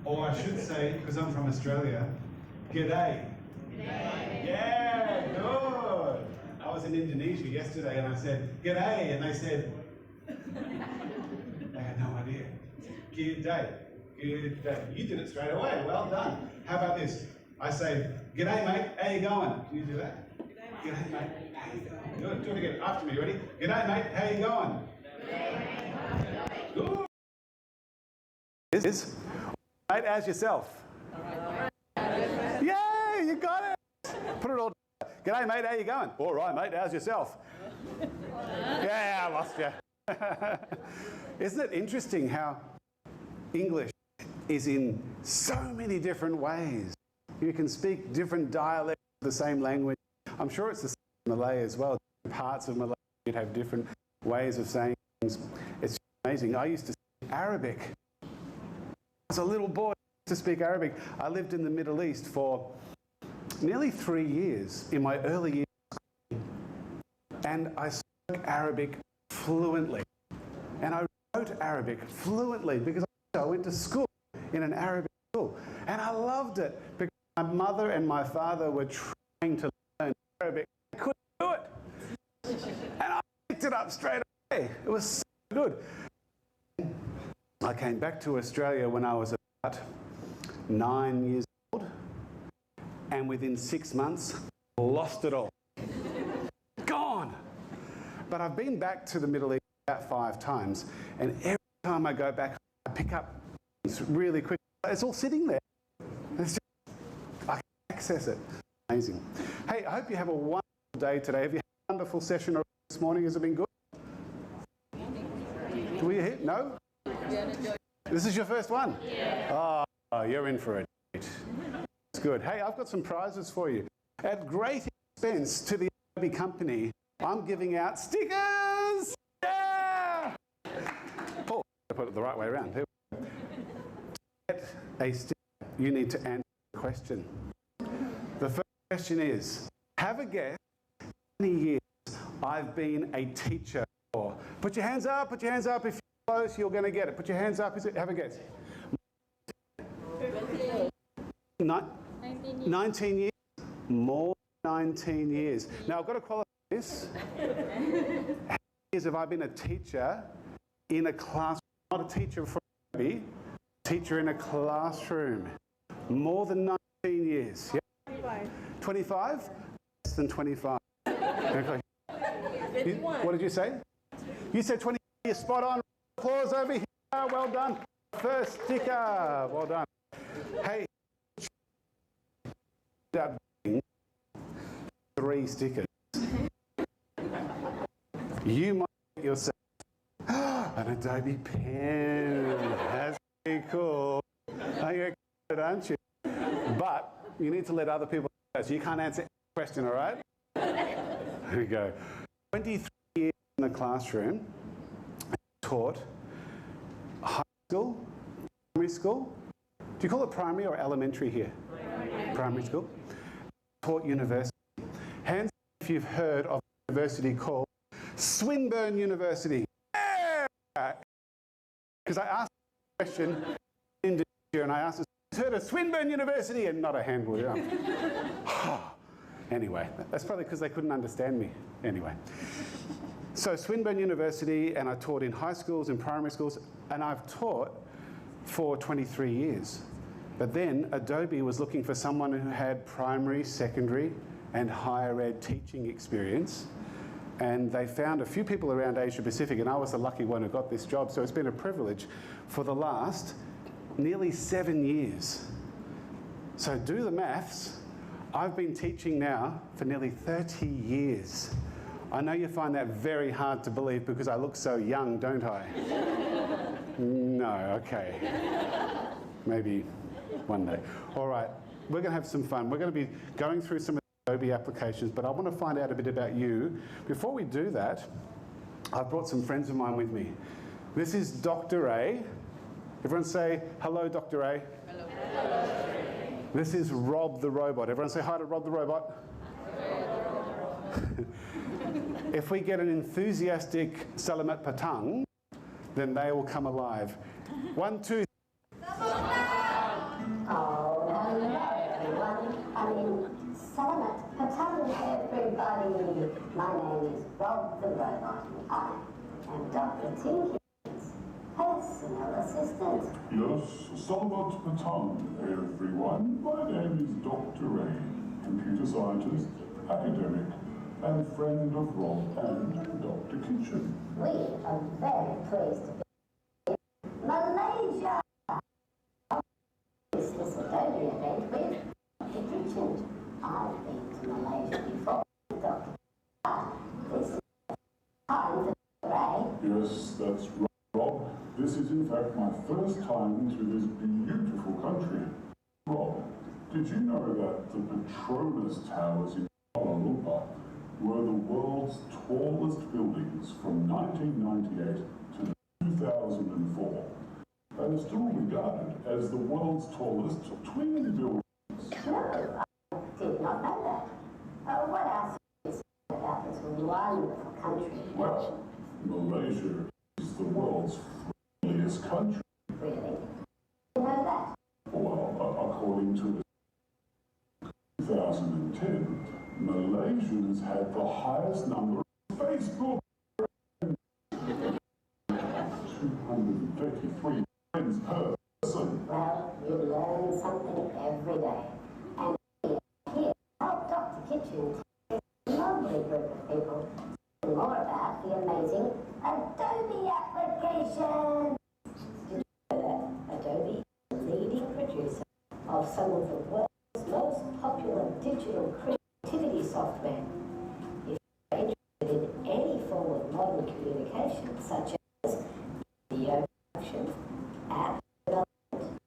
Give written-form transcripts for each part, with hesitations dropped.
Or I should say, because I'm from Australia, g'day. G'day. Yeah, good. I was in Indonesia yesterday and I said, g'day, and they said, they had no idea. G'day. G'day. You did it straight away. Well done. How about this? I say, g'day, mate. How you going? Can you do that? G'day, mate. How you going? Good. Do it again. After me. Ready? G'day, mate. How you going? G'day, mate. Good. This is, mate, as yourself. Yeah, you got it. Put it all together. G'day, mate. How you going? All right, mate. How's yourself? Yeah, I lost you. Isn't it interesting how English is in so many different ways? You can speak different dialects of the same language. I'm sure it's the same in Malay as well. Parts of Malay you'd have different ways of saying things. It's amazing. I used to speak Arabic. As a little boy, I used to speak Arabic. I lived in the Middle East for nearly 3 years in my early years, and I spoke Arabic fluently. And I wrote Arabic fluently because I went to school in an Arabic school. And I loved it because my mother and my father were trying to learn Arabic. I couldn't do it. And I picked it up straight away. It was so good. I came back to Australia when I was about 9 years old. And within 6 months, lost it all. Gone. But I've been back to the Middle East about 5 times. And every time I go back, I pick up things really quick. It's all sitting there. It's just, I can access it. Amazing. Hey, I hope you have a wonderful day today. Have you had a wonderful session this morning? Has it been good? Were you here? No? This is your first one? Yeah. Oh, you're in for it. It's good. Hey, I've got some prizes for you. At great expense to the Adobe company, I'm giving out stickers! Yeah! Paul, I put it the right way around. To get a sticker, you need to answer the question. The first question is, have a guess how many years I've been a teacher for. Put your hands up if you're close, you're going to get it. Put your hands up, have a guess. 19 years? More than 19 years. Now I've got to qualify this. How many years have I been a teacher in a classroom? Not a teacher from Adobe, teacher in a classroom. More than 19 years. Yeah? 25? Less than 25. Okay. What did you say? You said 20 years, spot on. Applause over here. Well done. First sticker. Well done. Hey, 3 stickers. You might get yourself an Adobe pen. That's pretty cool. You're good, aren't you? But you need to let other people know, so you can't answer any question, all right? There we go. 23 years in the classroom, taught high school, primary school. Do you call it primary or elementary here? Primary school. Taught university. Hands up if you've heard of a university called Swinburne University. Yeah! Because I asked a question in Indonesia and I asked, who's heard of Swinburne University? And not a hand would up. Anyway, that's probably because they couldn't understand me. Anyway. So Swinburne University, and I taught in high schools and primary schools, and I've taught for 23 years. But then Adobe was looking for someone who had primary, secondary, and higher ed teaching experience. And they found a few people around Asia Pacific, and I was the lucky one who got this job. So it's been a privilege for the last nearly 7 years. So do the maths. I've been teaching now for nearly 30 years. I know you find that very hard to believe because I look so young, don't I? No, okay. Maybe one day. All right, we're going to have some fun. We're going to be going through some of the Adobe applications, but I want to find out a bit about you. Before we do that, I've brought some friends of mine with me. This is Dr. A. Everyone say, hello, Dr. A. Hello. Hello. This is Rob the Robot. Everyone say hi to Rob the Robot. If we get an enthusiastic Salamat Patang, then they will come alive. 1, 2. Salamat, hello everybody. My name is Rob the Robot. I am Dr. Tinkin's personal assistant. Yes, Salamat Patang, everyone. My name is Dr. Ray, computer scientist, academic, and friend of Rob and Dr. Kitchen. We are very pleased to be in Malaysia. This is Adobe event with Dr. Kitchen. I've been to Malaysia before, Dr. This is time for Ray. Yes, that's right, Rob. This is in fact my first time to this beautiful country. Rob, did you know that the Petronas Towers in Kuala Lumpur were the world's tallest buildings from 1998 to 2004, and are still regarded as the world's tallest twin buildings? No, I did not know that. What else is about this wonderful country? Well, Malaysia is the world's friendliest country. Really? You know that? Well, according to 2010, Malaysians had the highest number of Facebook friends. 233 friends per person. Well, you learn something every day. And here, help Dr. Kitchen is a lovely group of people to learn more about the amazing Adobe application. Did you know that Adobe is the leading producer of some of the world's most popular digital creativity software? If you're interested in any form of modern communication, such as video production, app development,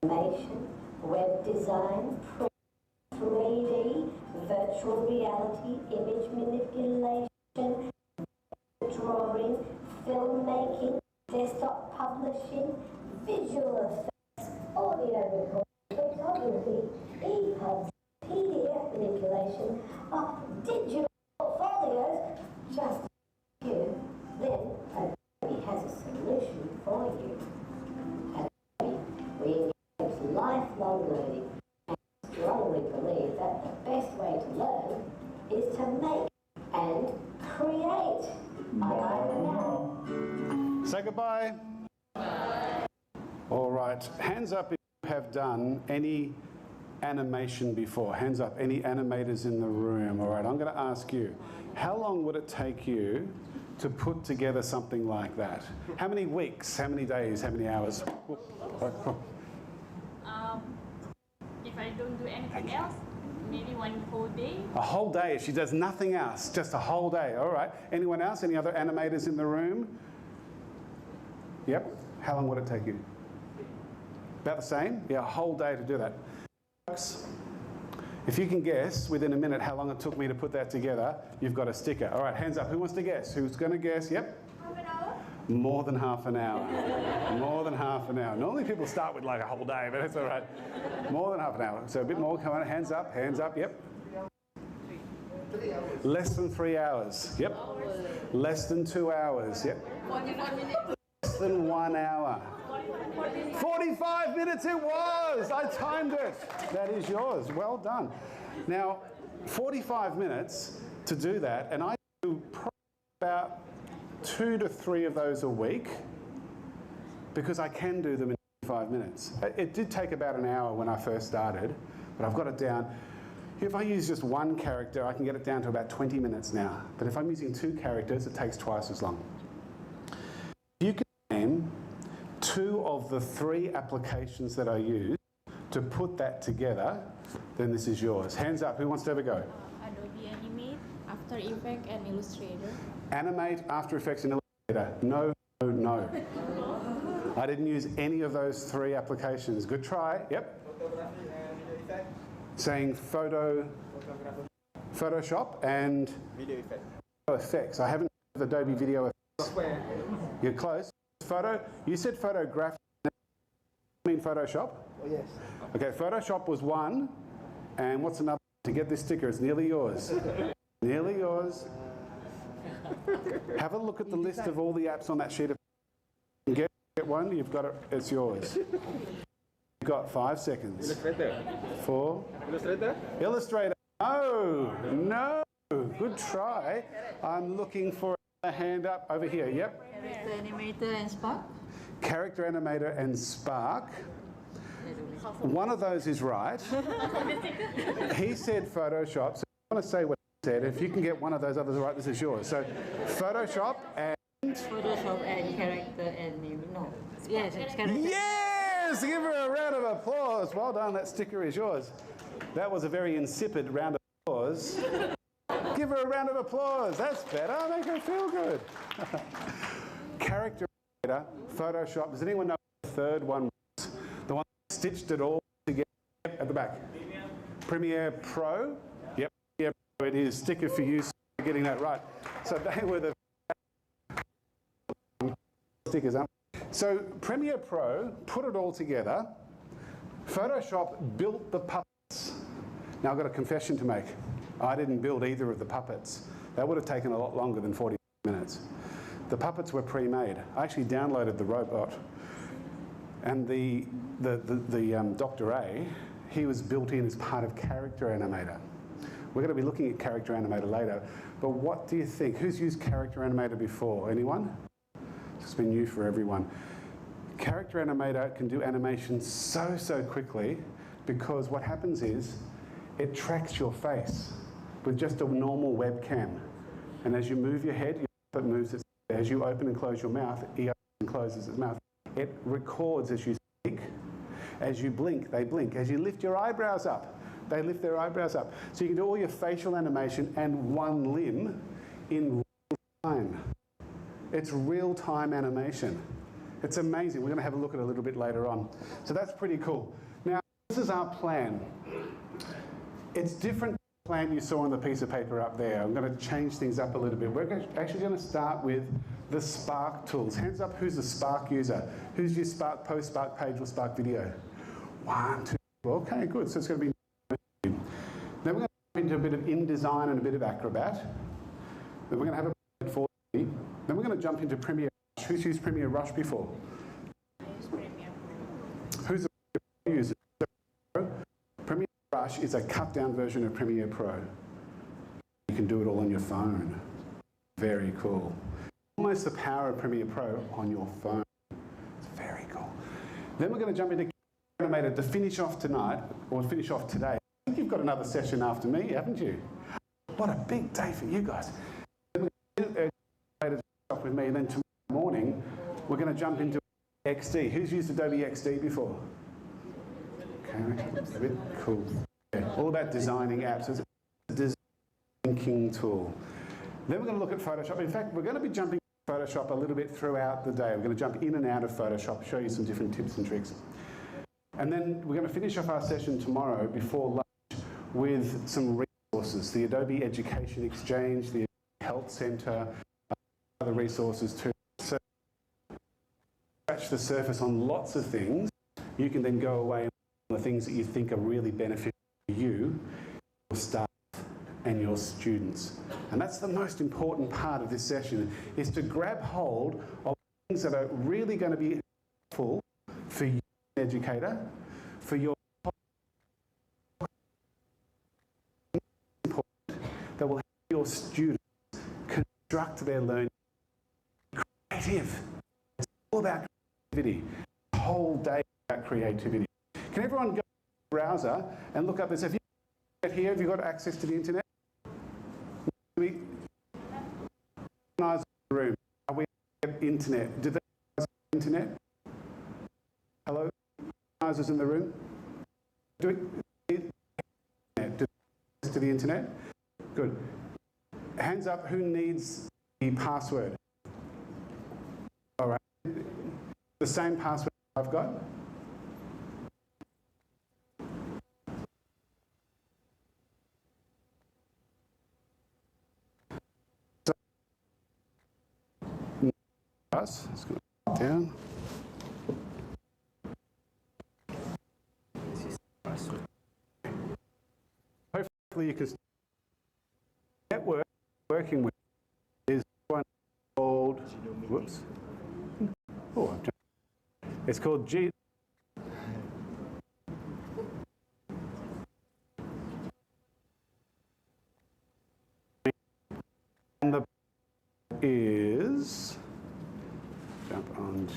animation, web design, 3D, virtual reality, image manipulation, drawing, filmmaking, desktop publishing, visual effects, audio recording, photography, EPUBs, PDF manipulation of digital portfolios, just a few, then Adobe has a solution for you. At Adobe, we encourage lifelong learning and strongly believe that the best way to learn is to make and create. Bye for now. Say goodbye. All right, hands up if you have done any animation before. Hands up, any animators in the room. All right, I'm going to ask you, how long would it take you to put together something like that? How many weeks, how many days, how many hours? If I don't do anything else, maybe one whole day. A whole day. She does nothing else, just a whole day. All right. Anyone else? Any other animators in the room? Yep. How long would it take you? About the same? Yeah, a whole day to do that. Folks, if you can guess within a minute how long it took me to put that together, you've got a sticker. All right, hands up. Who wants to guess? Who's going to guess? Yep. Half an hour? More than half an hour. More than half an hour. Normally people start with like a whole day, but it's all right. More than half an hour. So a bit more. Come on, hands up, yep. Less than 3 hours, yep. Less than 2 hours, yep. 45 minutes. Less than 1 hour. 45 minutes it was! I timed it. That is yours. Well done. Now, 45 minutes to do that, and I do probably about 2 to 3 of those a week because I can do them in 5 minutes. It did take about an hour when I first started, but I've got it down. If I use just one character, I can get it down to about 20 minutes now. But if I'm using 2 characters, it takes twice as long. You can name 2 of the 3 applications that I use to put that together, then this is yours. Hands up, who wants to have a go? Adobe Animate, After Effects, and Illustrator. Animate, After Effects, and Illustrator. No, no, no. I didn't use any of those 3 applications. Good try. Yep. Saying Photoshop and Video effect. effects. I haven't used Adobe Video Effects. Software. You're close. You said photograph. You mean Photoshop? Oh, yes. Okay, Photoshop was one. And what's another? To get this sticker, it's nearly yours. Nearly yours. Have a look at the list of all the apps on that sheet of paper. Get one, you've got it, it's yours. You've got 5 seconds. Illustrator. 4. Illustrator. Illustrator. Oh, no. Good try. I'm looking for a hand up over here. Yep. Character animator and Spark. Character animator and Spark. One of those is right. He said Photoshop, so I want to say what he said. If you can get one of those others right, this is yours. So Photoshop and... Photoshop and character animation. No. Yes, it's character. Yes! Give her a round of applause. Well done, that sticker is yours. That was a very insipid round of applause. Give her a round of applause. That's better. Make her feel good. Character animator, Photoshop. Does anyone know what the third one was? The one that stitched it all together at the back. Premiere Pro. Yep, Premiere Pro. It is. Sticker for you for getting that right. So they were the stickers, aren't they? So Premiere Pro put it all together. Photoshop built the puppets. Now I've got a confession to make. I didn't build either of the puppets. That would have taken a lot longer than 40 minutes. The puppets were pre-made. I actually downloaded the robot, and the Dr. A, he was built in as part of Character Animator. We're going to be looking at Character Animator later, but what do you think? Who's used Character Animator before? Anyone? It's been new for everyone. Character Animator can do animation so quickly because what happens is it tracks your face with just a normal webcam. And as you move your head, it moves its head. As you open and close your mouth, it opens and closes its mouth. It records as you speak. As you blink, they blink. As you lift your eyebrows up, they lift their eyebrows up. So you can do all your facial animation and one limb in real time. It's real-time animation. It's amazing. We're going to have a look at it a little bit later on. So that's pretty cool. Now, this is our plan. It's different to the plan you saw on the piece of paper up there. I'm going to change things up a little bit. We're actually going to start with the Spark tools. Hands up who's a Spark user. Who's used Spark Post, Spark Page, or Spark Video? 1, 2, okay, good. So it's going to be... Then we're going to jump into a bit of InDesign and a bit of Acrobat. Then we're going to have a 4D. Then we're going to jump into Premiere Rush. Who's used Premiere Rush before? I use Premiere Pro. Who's a user? Premiere Rush is a cut-down version of Premiere Pro. You can do it all on your phone. Very cool. Almost the power of Premiere Pro on your phone. It's very cool. Then we're going to jump into Animator to finish off tonight, or finish off today. I think you've got another session after me, haven't you? What a big day for you guys. Then we're going to Animator to finish off with me, and then tomorrow morning we're going to jump into XD. Who's used Adobe XD before? Okay, a bit cool. Yeah, all about designing apps. It's a design thinking tool. Then we're going to look at Photoshop. In fact, we're going to be jumping into Photoshop a little bit throughout the day. We're going to jump in and out of Photoshop, show you some different tips and tricks. And then we're going to finish off our session tomorrow before lunch with some resources. The Adobe Education Exchange, the Health Centre, other resources too. So scratch the surface on lots of things. You can then go away and the things that you think are really beneficial for you, your staff and your students. And that's the most important part of this session, is to grab hold of things that are really going to be helpful for you, educator, for your that will help your students construct their learning. Creative. It's all about creativity. The whole day about creativity. Can everyone go to the browser and look up this? Have you got here? Have you got access to the internet? We organise the room. Are we internet? Do they have internet? Hello? Organisers in the room? Do we access to the internet? Good. Hands up who needs the password. All right. The same password I've got. Let's go down. Hopefully you can network working with is one called whoops. Oh, I've jumped. It's called G. is, jump on to,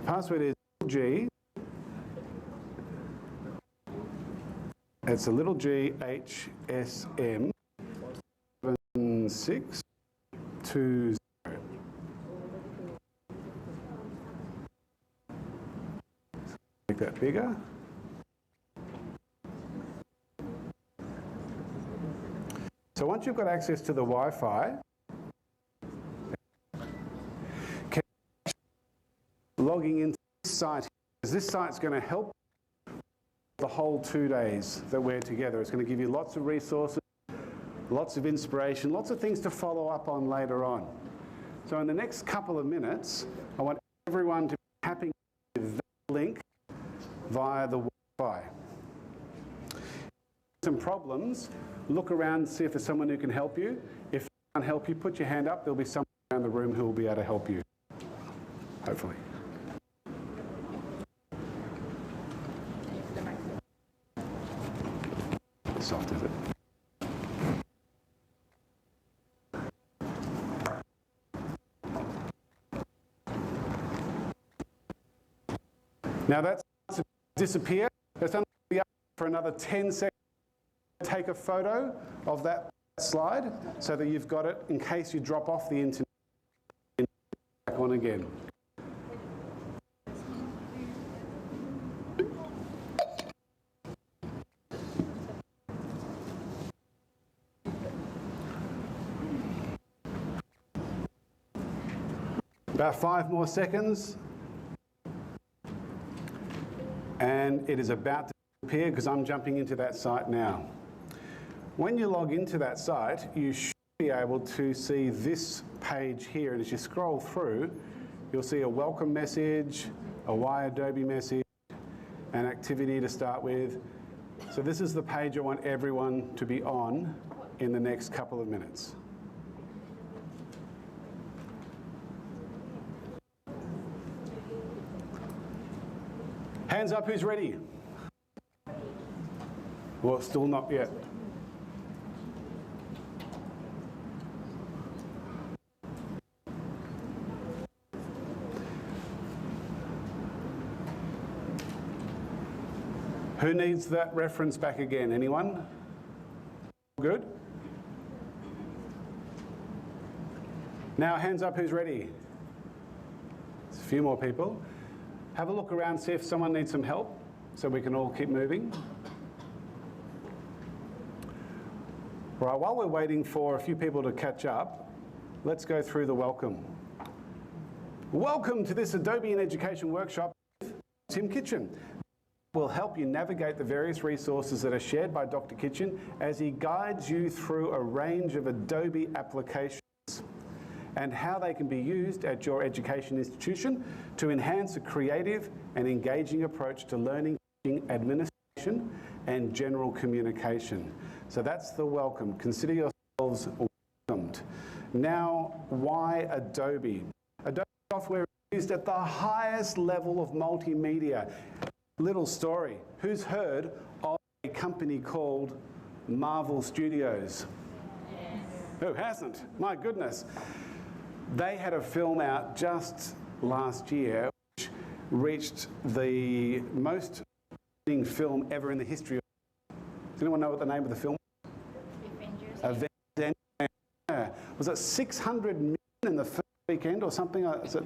password is G, it's a little G HSM 7620. Make that bigger. So once you've got access to the Wi-Fi, logging into this site, because this site's going to help the whole 2 days that we're together. It's going to give you lots of resources, lots of inspiration, lots of things to follow up on later on. So in the next couple of minutes, I want everyone to be tapping with that link via the Wi-Fi. Some problems, look around, see if there's someone who can help you. If they can't help you, put your hand up. There'll be someone around the room who will be able to help you, hopefully. Soft, is it? Now that's to disappear. That's only to be up for another 10 seconds. Take a photo of that slide so that you've got it in case you drop off the internet and back on again. About 5 more seconds. And it is about to appear because I'm jumping into that site now. When you log into that site, you should be able to see this page here. And as you scroll through, you'll see a welcome message, a Why Adobe message, an activity to start with. So this is the page I want everyone to be on in the next couple of minutes. Hands up, who's ready? Well, still not yet. Who needs that reference back again? Anyone? Good? Now, hands up, who's ready? There's a few more people. Have a look around, see if someone needs some help so we can all keep moving. Right, while we're waiting for a few people to catch up, let's go through the welcome. Welcome to this Adobe in Education workshop with Tim Kitchen. Will help you navigate the various resources that are shared by Dr. Kitchen as he guides you through a range of Adobe applications and how they can be used at your education institution to enhance a creative and engaging approach to learning, teaching, administration, and general communication. So that's the welcome. Consider yourselves welcomed. Now, why Adobe? Adobe software is used at the highest level of multimedia. Little story. Who's heard of a company called Marvel Studios? Yes. Who hasn't? My goodness. They had a film out just last year which reached the most film ever in the history of. Does anyone know what the name of the film is? Avengers. Was it 600 million in the first weekend or something? It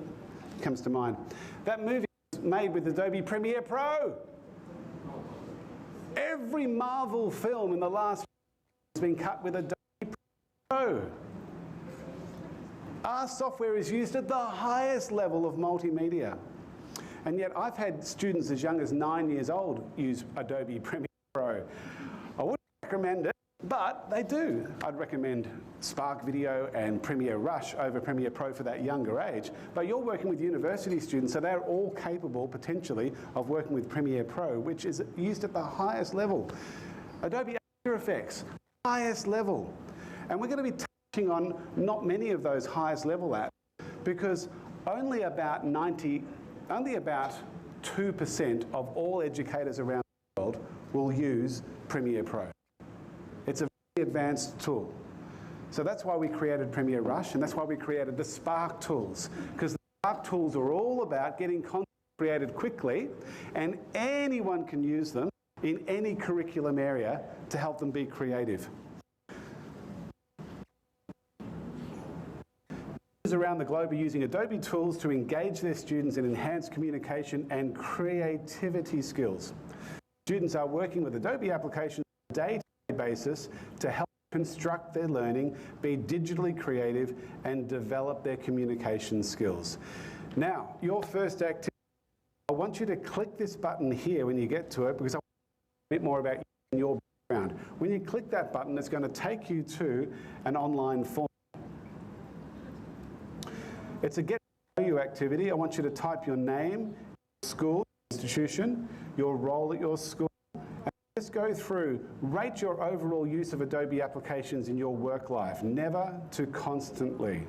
comes to mind. That movie was made with Adobe Premiere Pro. Every Marvel film in the last has been cut with Adobe Premiere Pro. Our software is used at the highest level of multimedia. And yet I've had students as young as 9 years old use Adobe Premiere Pro. I wouldn't recommend it, but they do. I'd recommend Spark Video and Premiere Rush over Premiere Pro for that younger age. But you're working with university students, so they're all capable, potentially, of working with Premiere Pro, which is used at the highest level. Adobe After Effects, highest level. And we're going to be touching on not many of those highest level apps because only about 2% of all educators around the world will use Premiere Pro. advanced tool. So that's why we created Premiere Rush, and that's why we created the Spark tools, because the Spark tools are all about getting content created quickly, and anyone can use them in any curriculum area to help them be creative. Around the globe are using Adobe tools to engage their students in enhanced communication and creativity skills. Students are working with Adobe applications on a day-to-day basis to help construct their learning, be digitally creative, and develop their communication skills. Now, your first activity, I want you to click this button here when you get to it, because I want to know a bit more about you and your background. When you click that button, it's going to take you to an online form. It's a get to know you activity. I want you to type your name, school, institution, your role at your school, and just go through, rate your overall use of Adobe applications in your work life, never to constantly.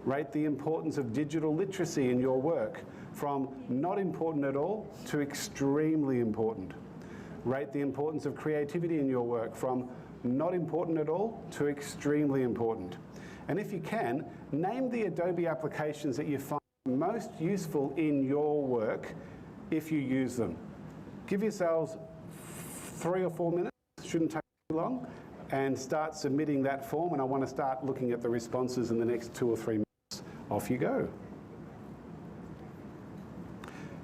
Rate the importance of digital literacy in your work, from not important at all to extremely important. Rate the importance of creativity in your work, from not important at all to extremely important. And if you can, name the Adobe applications that you find most useful in your work if you use them. Give yourselves 3 or 4 minutes, shouldn't take too long, and start submitting that form, and I want to start looking at the responses in the next 2 or 3 minutes. Off you go.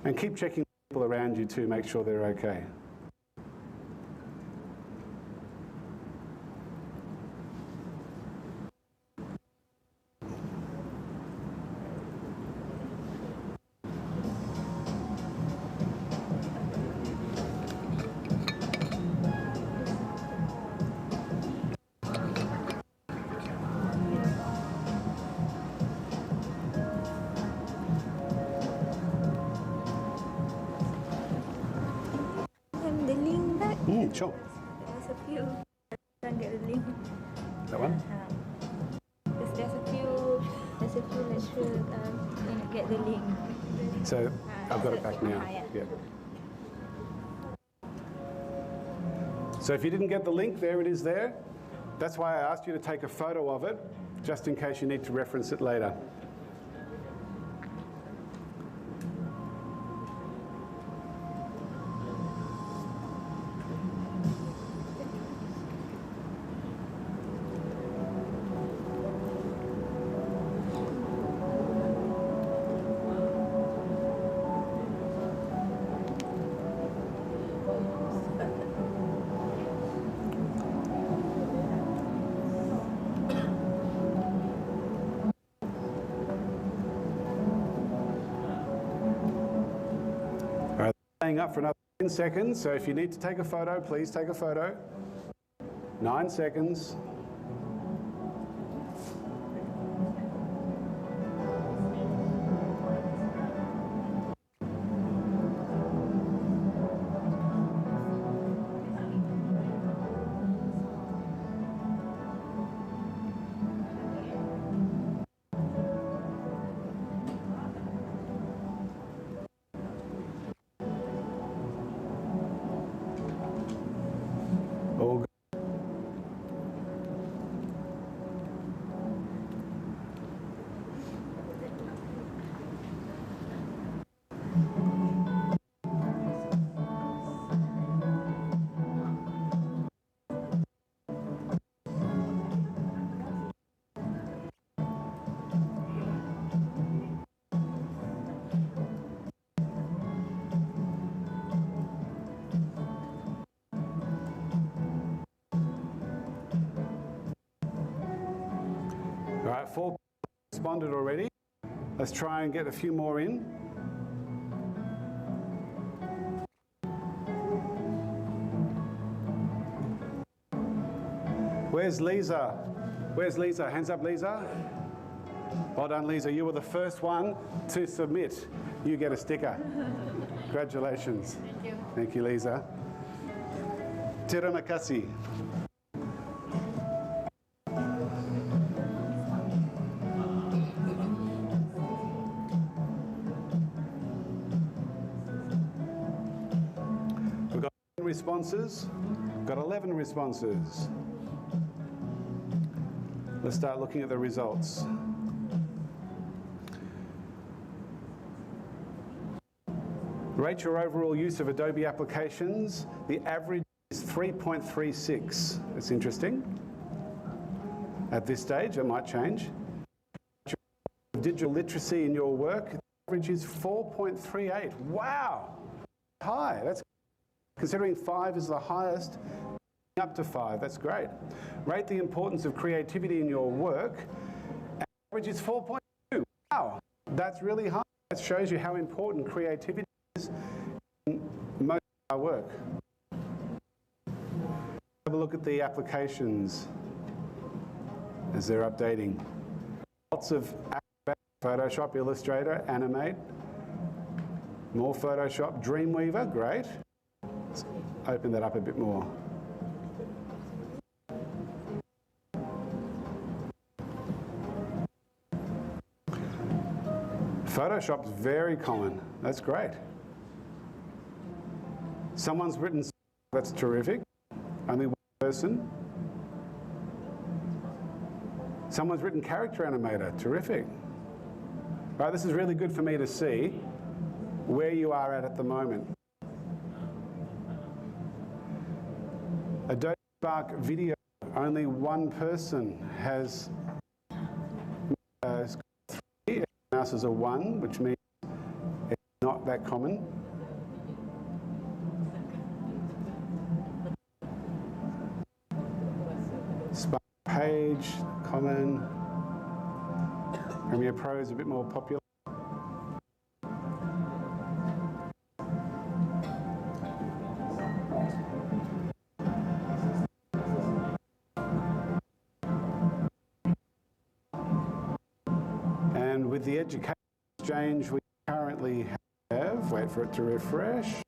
And keep checking people around you too, make sure they're okay. The link back. Sure. There's a few. Can't get the link. That one? There's a few lectures. Can't get the link. So I've got it back now. Yeah. So if you didn't get the link, there it is there. That's why I asked you to take a photo of it, just in case you need to reference it later. Up for another 10 seconds, so if you need to take a photo, please take a photo. 9 seconds. All good. All right, 4 responded already. Let's try and get a few more in. Where's Lisa? Where's Lisa? Hands up, Lisa. Well done, Lisa. You were the first one to submit. You get a sticker. Congratulations. Thank you. Thank you, Lisa. Terima kasih. We've got 11 responses. Got 11 responses. Let's start looking at the results. Rate your overall use of Adobe applications. The average is 3.36. It's interesting. At this stage, it might change. Digital literacy in your work, the average is 4.38. Wow! High. That's considering 5 is the highest, up to 5. That's great. Rate the importance of creativity in your work. Average is 4.2. Wow! That's really high. That shows you how important creativity is in most of our work. Have a look at the applications as they're updating. Lots of Photoshop, Illustrator, Animate, more Photoshop, Dreamweaver, great. Let's open that up a bit more. Photoshop's very common, that's great. Someone's written, that's terrific, only one person. Someone's written character animator, terrific. Right, this is really good for me to see where you are at the moment. Adobe Spark Video, only one person has 3, everyone else is a 1, which means it's not that common. Spark Page, common. Premiere Pro is a bit more popular. And with the Education Exchange we currently have, wait for it to refresh.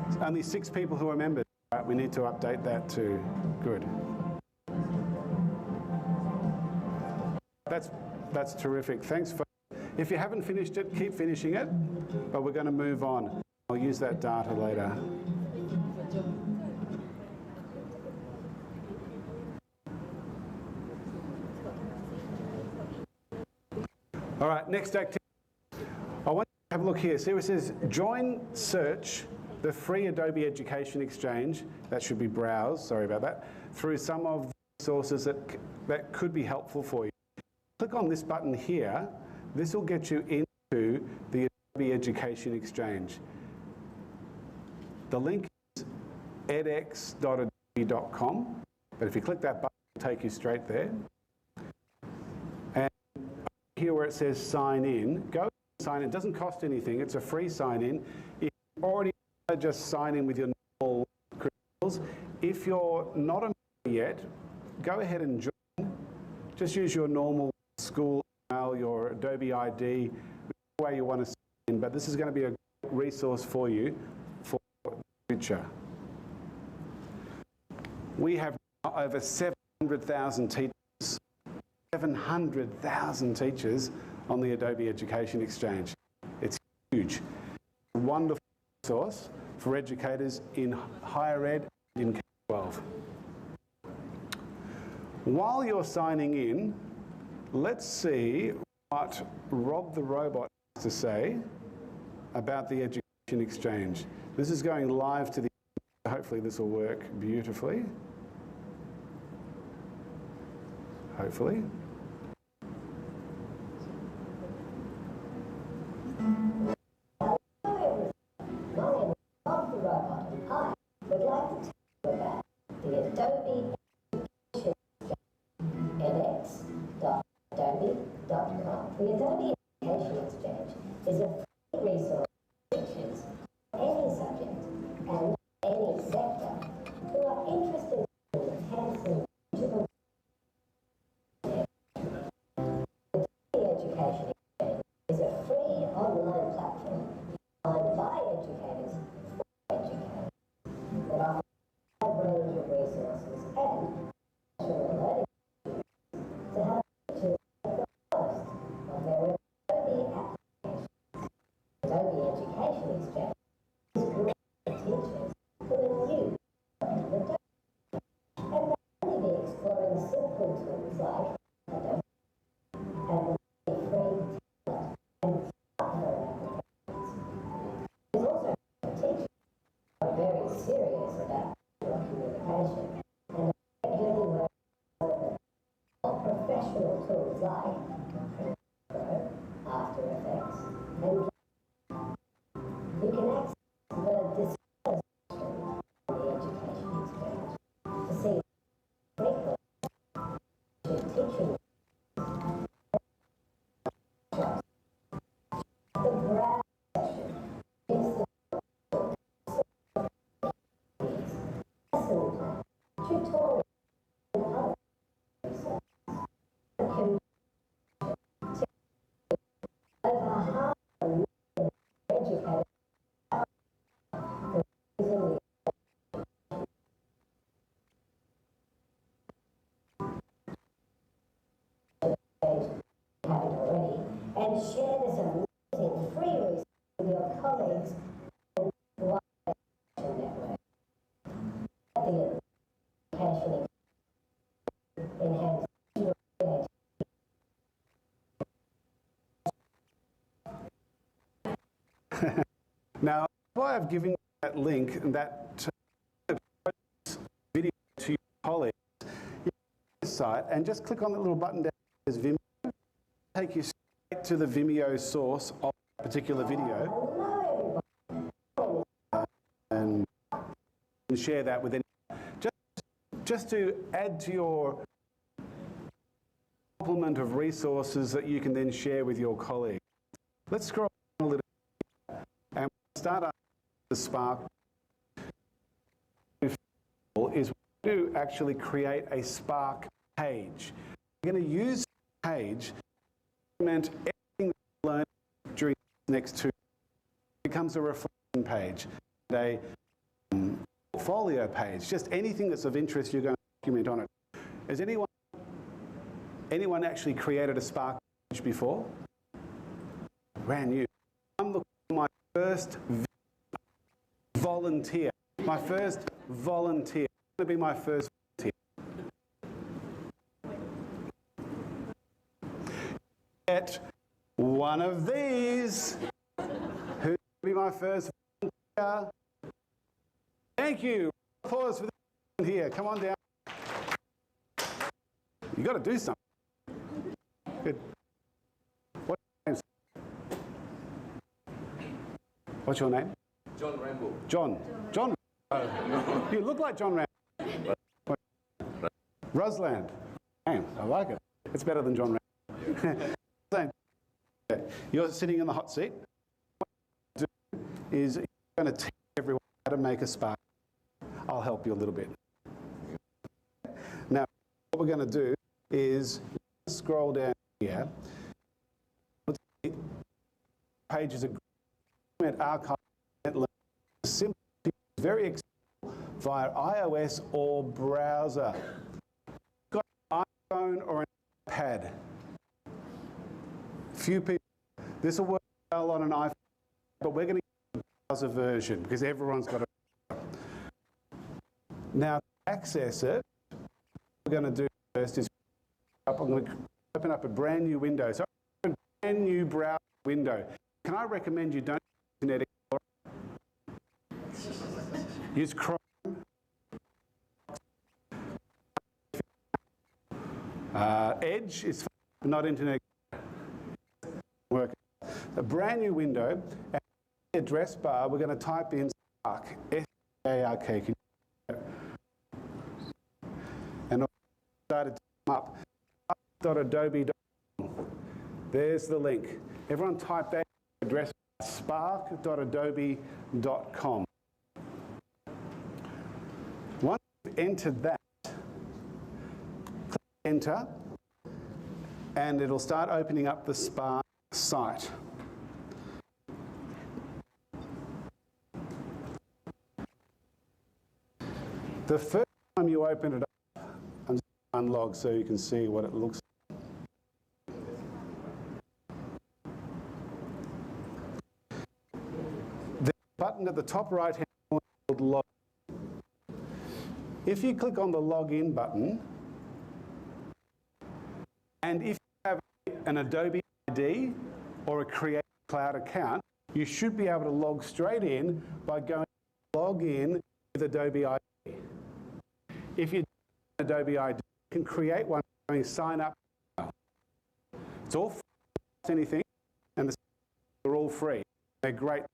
It's only 6 people who are members. Right, we need to update that too. Good. That's terrific. Thanks. If you haven't finished it, keep finishing it, but we're going to move on. I'll use that data later. All right, next activity. I want you to have a look here. See where it says join search the free Adobe Education Exchange. That should be browse, sorry about that, through some of the resources that could be helpful for you. Click on this button here. This will get you into the Adobe Education Exchange. The link is edx.adobe.com, but if you click that button, it'll take you straight there. And here where it says sign in, go sign in. It doesn't cost anything. It's a free sign in. If you already just sign in with your normal credentials, if you're not a member yet, go ahead and join. Just use your normal school email, your Adobe ID, whichever way you want to sign in, but this is going to be a great resource for you for the future. We have now over 700,000 teachers, 700,000 teachers on the Adobe Education Exchange. It's huge. A wonderful resource for educators in higher ed and in K-12. While you're signing in, let's see what Rob the Robot has to say about the Education Exchange. This is going live to the, hopefully this will work beautifully. Hopefully. The Adobe Education Exchange is a free resource for teachers of any subject and any sector who are interested in enhancing digital. The Education Exchange is a free online platform designed by educators for educators that offers a wide range of resources and professional learning to help teachers make the most of their Adobe applications. Adobe Education Exchange is great for teachers who are new to Adobe and professional tools like Premiere, After Effects, and you can access the discover stream on the education experience to see curriculum, teaching, the browse section is the lesson plan, tutorial, and other resources. Can over half a million educators using the haven't already, and share this amazing free resource with your colleagues and wider network. The education enhance your creativity. Now, why I've given you that link and that video to your colleagues, you go to the site and just click on the little button down there that says Vimeo. Take you straight to the Vimeo source of a particular video and share that with anyone. Just to add to your complement of resources that you can then share with your colleagues. Let's scroll down a little bit and start up the Spark. Is to actually create a Spark page. We're going to use the page to document everything we learned during the next 2 years. It becomes a reflection page, a portfolio page, just anything that's of interest you're going to document on it. Has anyone actually created a Spark page before? Brand new. I'm looking for my first volunteer. My first volunteer. It's going to be my first volunteer. Get one of these. Who will be my first volunteer? Thank you. Applause for this here. Come on down. You got to do something. Good. What's your name? John Rambo. John. Oh, you look like John Rambo. Rusland. Damn, I like it. It's better than John Rambo. You're sitting in the hot seat. What you do is you're going to teach everyone how to make a Spark. I'll help you a little bit. Now, what we're going to do is scroll down here. Pages of archive simply very accessible via iOS or browser. Got an iPhone or an iPad? Few people. This will work well on an iPhone, but we're going to use the browser version because everyone's got it. Now, to access it, what we're going to do first is I'm going to open up a brand new window. So, open a brand new browser window. Can I recommend you don't use Internet Explorer? Use Chrome. Edge is not Internet Explorer. A brand new window, and in the address bar, we're going to type in Spark, S-A-R-K. And I'll start to come up. Spark.adobe.com. There's the link. Everyone type that address, spark.adobe.com. Once you've entered that, click enter, and it'll start opening up the Spark site. The first time you open it up, I'm just going to unlog so you can see what it looks like. Button at the top right hand corner called log. If you click on the login button, and if you have an Adobe ID or a Create Cloud account, you should be able to log straight in by going to log in with Adobe ID. If you don't have an Adobe ID, you can create one by going sign up now. It's all free, anything, and they're all free. They're great. You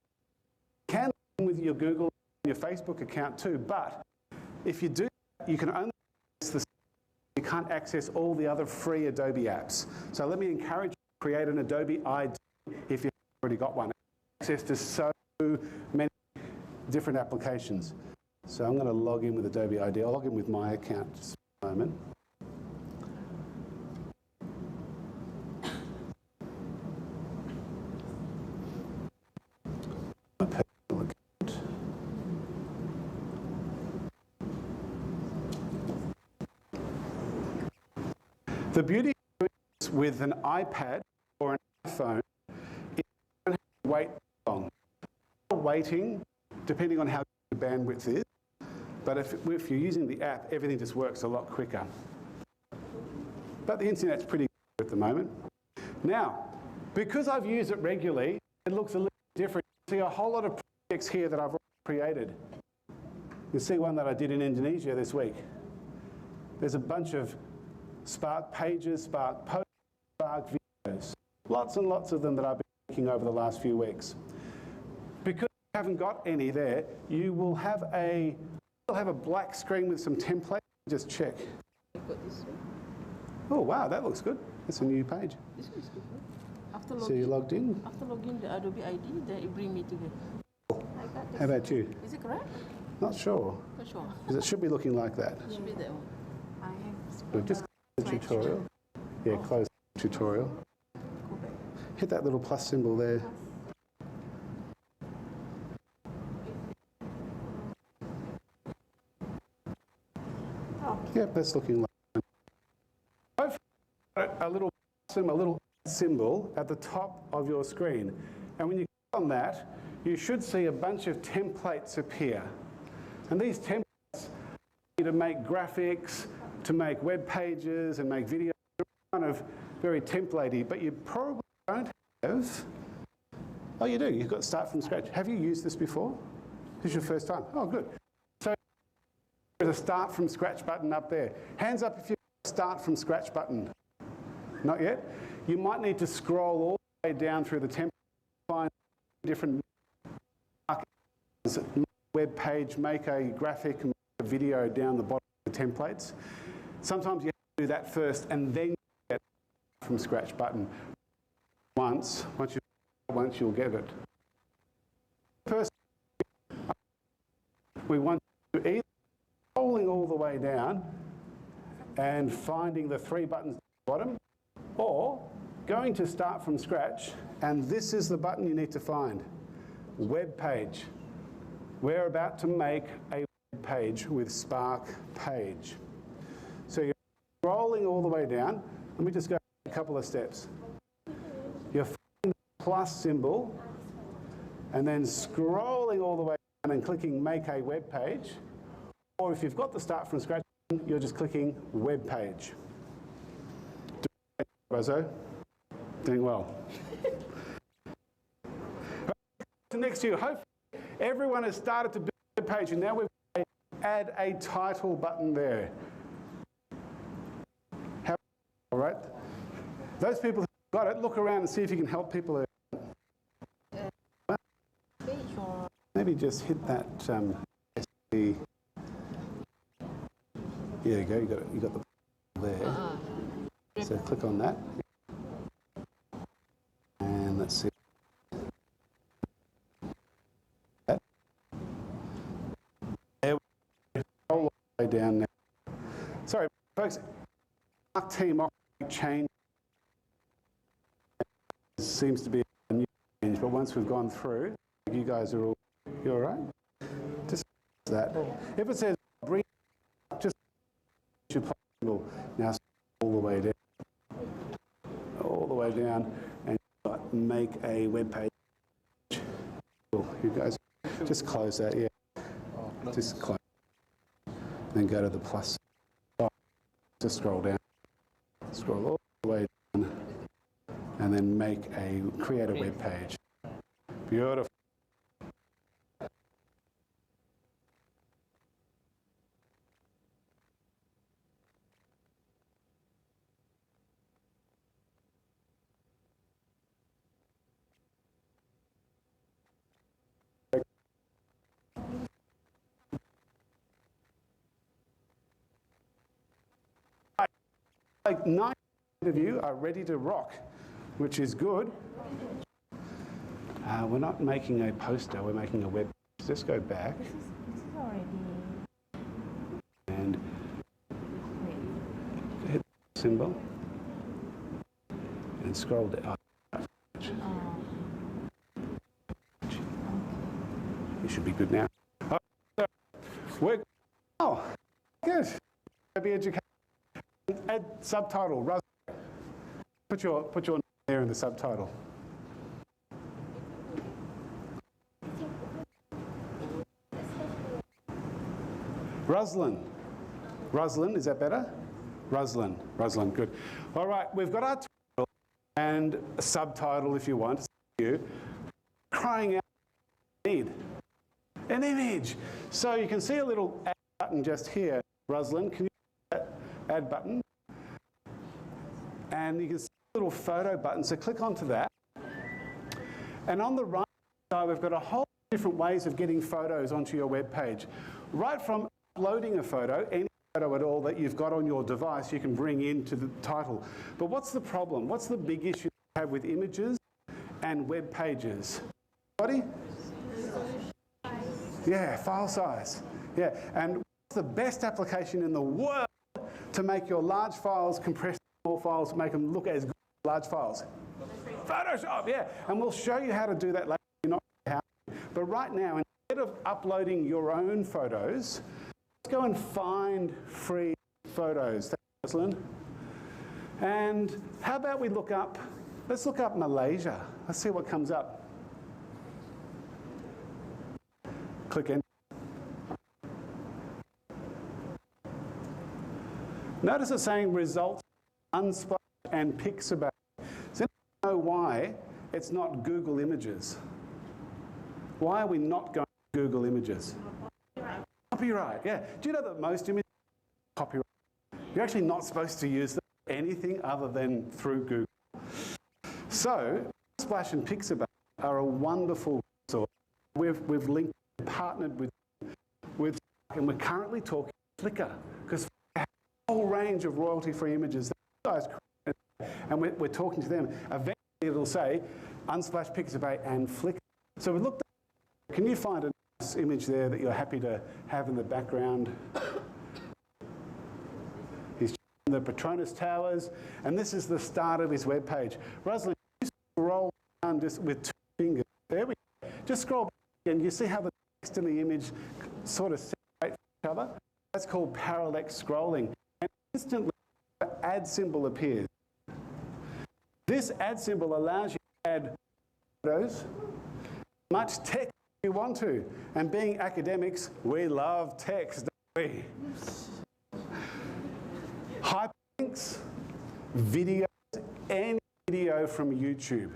can log in with your Google and your Facebook account too, but if you do, you can only access you can't access all the other free Adobe apps. So let me encourage you to create an Adobe ID if you've already got one. Access to so many different applications. So I'm going to log in with Adobe ID. I'll log in with my account just for a moment. My personal account. The beauty with an iPad or an iPhone is you don't have to wait long. Waiting, depending on how good your bandwidth is, but if you're using the app, everything just works a lot quicker. But the internet's pretty good at the moment. Now, because I've used it regularly, it looks a little different. You see a whole lot of projects here that I've already created. You see one that I did in Indonesia this week. There's a bunch of Spark pages, Spark posts, Spark videos. Lots and lots of them that I've been making over the last few weeks. Because you haven't got any there, you will have a black screen with some templates. Just check. Oh wow, that looks good. That's a new page. This is good. After So you logged in? After logging the Adobe ID, then it bring me to the... How about you? Is it correct? Not sure. Not sure. Because it should be looking like that. Should be that one. I have We'll just close the tutorial. Yeah, close the tutorial. Go back. Hit that little plus symbol there. Yep, that's looking like hopefully a little symbol at the top of your screen. And when you click on that, you should see a bunch of templates appear. And these templates are to make graphics, to make web pages and make videos. They're kind of very templatey, but you probably don't have. Oh, you do. You've got to start from scratch. Have you used this before? This is your first time. Oh, good. So there's a start from scratch button up there. Hands up if you start from scratch button. Not yet? You might need to scroll all the way down through the template, find different web page, make a graphic, and make a video down the bottom of the templates. Sometimes you have to do that first and then you get the from scratch button. Once you'll get it. First, we want to either scrolling all the way down and finding the three buttons at the bottom, or going to start from scratch, and this is the button you need to find, web page. We're about to make a web page with Spark Page. So you're scrolling all the way down. Let me just go a couple of steps. You're finding the plus symbol, and then scrolling all the way down and clicking Make a Web Page. Or if you've got the Start from Scratch, you're just clicking Web Page. Bozo, doing well. Next to you, hopefully everyone has started to build a page, and now we've add a title button there. All right. Those people who got it, look around and see if you can help people. Maybe just hit that. There you go. You got the there. So click on that, and let's see. That. There we go. All the way down now. Sorry, folks. Our team change seems to be a new change, but once we've gone through, you guys are all. You all right? Just that. If it says bring, just now all the way down. All the way down, and make a web page. Cool. You guys just close that, yeah. Just close. Then go to the plus. Just scroll down. Scroll all the way down, and then create a web page. Beautiful. like 90% of you are ready to rock, which is good. We're not making a poster, we're making a web. Let's go back. This is already. And Wait. hit the symbol. And scroll down. You should be good now. Oh, good. Adobe Education. Add subtitle. Put your name there in the subtitle. Ruslan. Ruslan, is that better? Ruslan, good. All right, we've got our title and a subtitle if you want. You crying out, need an image. So you can see a little add button just here. Ruslan, can you see that add button? And you can see a little photo button, so click onto that. And on the right side, we've got a whole different ways of getting photos onto your web page. Right from uploading a photo, any photo at all that you've got on your device, you can bring into the title. But what's the problem? What's the big issue you have with images and web pages? Anybody? Yeah, file size. Yeah, and what's the best application in the world to make your large files compress small files, make them look as good as large files? Photoshop, yeah. And we'll show you how to do that later. You're not how. But right now, instead of uploading your own photos, let's go and find free photos. Thanks, Lynn. And how about we let's look up Malaysia. Let's see what comes up. Click enter. Notice it's saying results Unsplash and Pixabay. Does anyone know why it's not Google Images? Why are we not going to Google Images? Copyright, yeah. Do you know that most images are copyright? You're actually not supposed to use them for anything other than through Google. So, Unsplash and Pixabay are a wonderful resource. We've linked and partnered with, and we're currently talking Flickr, because Flickr has a whole range of royalty-free images that you guys create, and we're talking to them. Eventually it'll say Unsplash, Pixabay, and Flickr. So we looked at, can you find a nice image there that you're happy to have in the background? He's checking the Petronas Towers, and this is the start of his webpage. Rosalind, you scroll down just with 2 fingers. There we go. Just scroll back and you see how the text and the image sort of separate from each other? That's called parallax scrolling. And instantly, the add symbol appears. This add symbol allows you to add photos, much text you want to. And being academics, we love text, don't we? Hyperlinks, videos, any video from YouTube.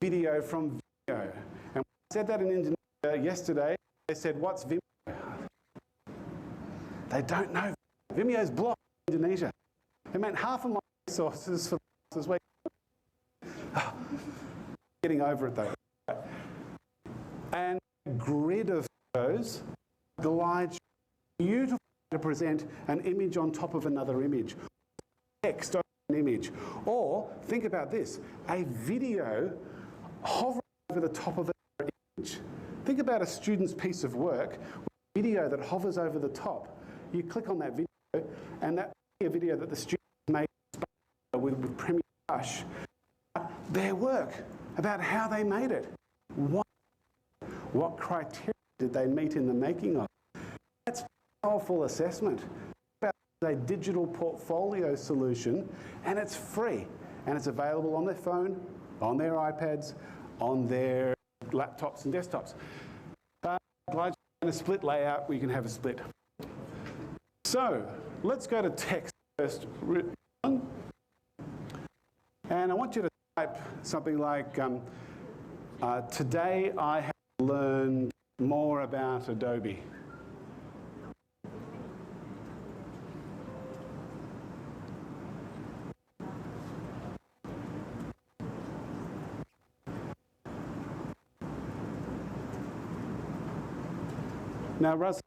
Video from Vimeo. And when I said that in Indonesia yesterday, they said, what's Vimeo? They don't know. Vimeo's blocked in Indonesia. It meant half of my resources for this week. Getting over it though. And a grid of photos glides beautifully to present an image on top of another image. Text over an image. Or, think about this, a video hovering over the top of an image. Think about a student's piece of work, with a video that hovers over the top. You click on that video, and that video that the student made with Premiere Rush, their work, about how they made it. What criteria did they meet in the making of? That's powerful assessment. It's a digital portfolio solution, and it's free. And it's available on their phone, on their iPads, on their laptops and desktops. In a split layout, we can have a split. So, let's go to text first. And I want you to type something like, today I have learned more about Adobe. Now, Russ,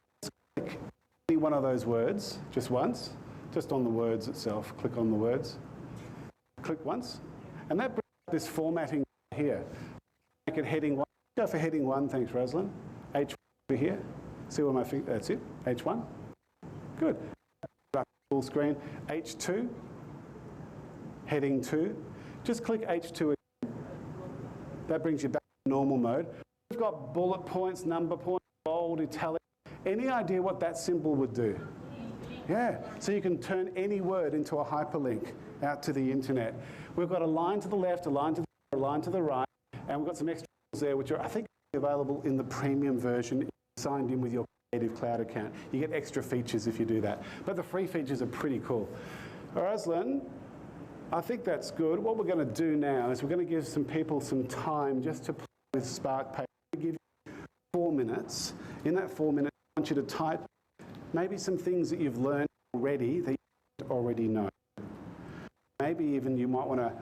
click any one of those words just once. just on the words itself. Click on the words. Click once. And that brings up this formatting here. Make it heading 1. Go for heading 1, thanks Rosalind. H1 over here. See where my finger, that's it, H1. Good. Full screen. H2. Heading 2. Just click H2 again. That brings you back to normal mode. We've got bullet points, number points, bold, italic. Any idea what that symbol would do? Yeah, so you can turn any word into a hyperlink out to the internet. We've got a line to the left, a line to the right, a line to the right, and we've got some extra there which are, I think, available in the premium version if you're signed in with your Creative Cloud account. You get extra features if you do that. But the free features are pretty cool. Rosalind, I think that's good. What we're going to do now is we're going to give some people some time just to play with SparkPage. We'll give you 4 minutes. In that 4 minutes, I want you to type maybe some things that you've learned already that you already know. Maybe even you might want to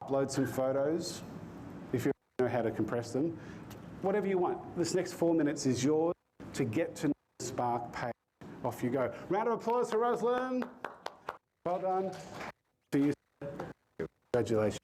upload some photos if you know how to compress them. Whatever you want. This next 4 minutes is yours to get to know SparkPage. Off you go. Round of applause for Rosalind. Well done. To you. Congratulations.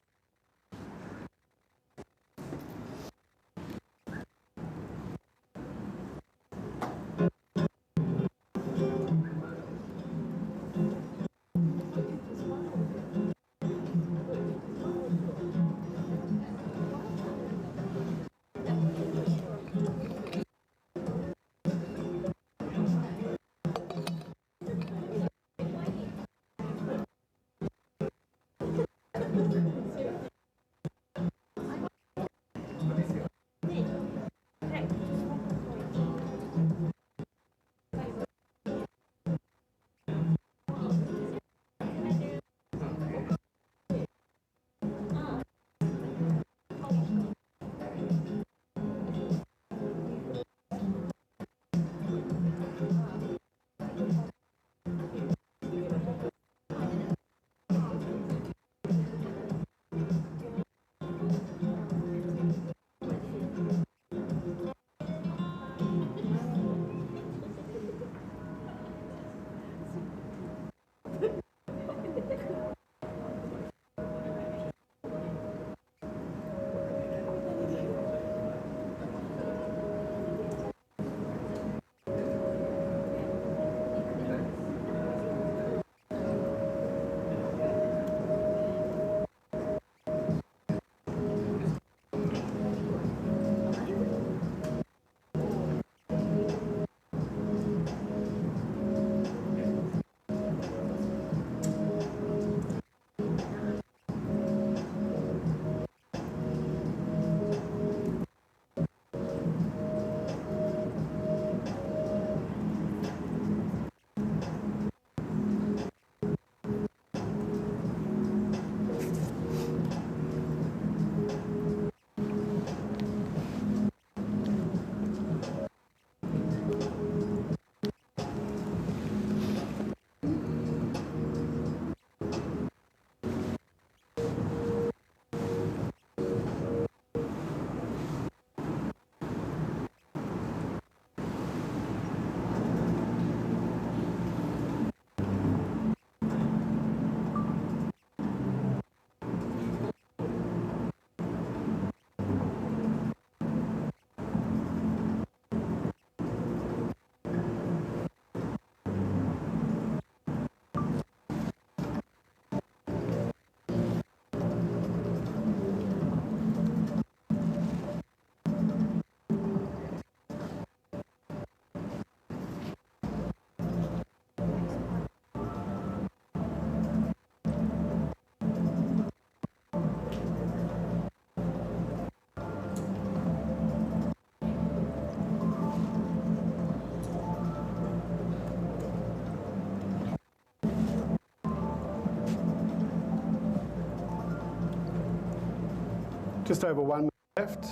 Just over 1 minute left.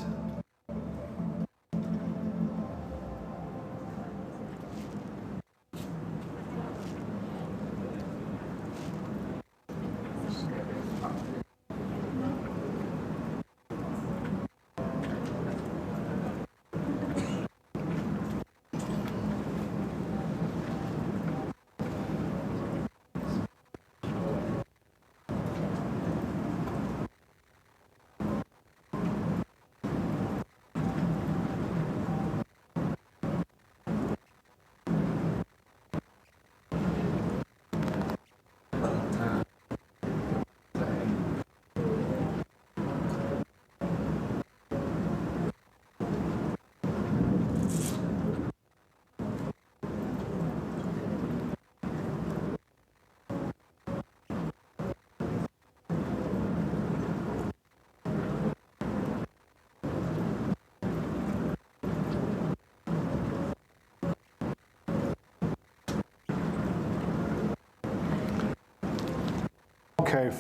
Okay,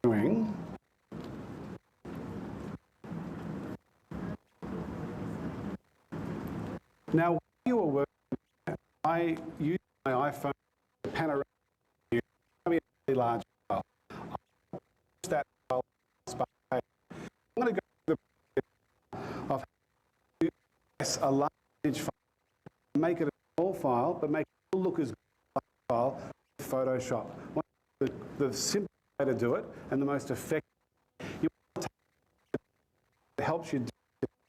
doing. Now, while you were working, I used my iPhone panoramic view, a really large file. I pushed that file. I'm going to go through the of how to press a large file, make it a small file, but make it look as good as a file with Photoshop. The simple way to do it and the most effective. You want to take it helps you do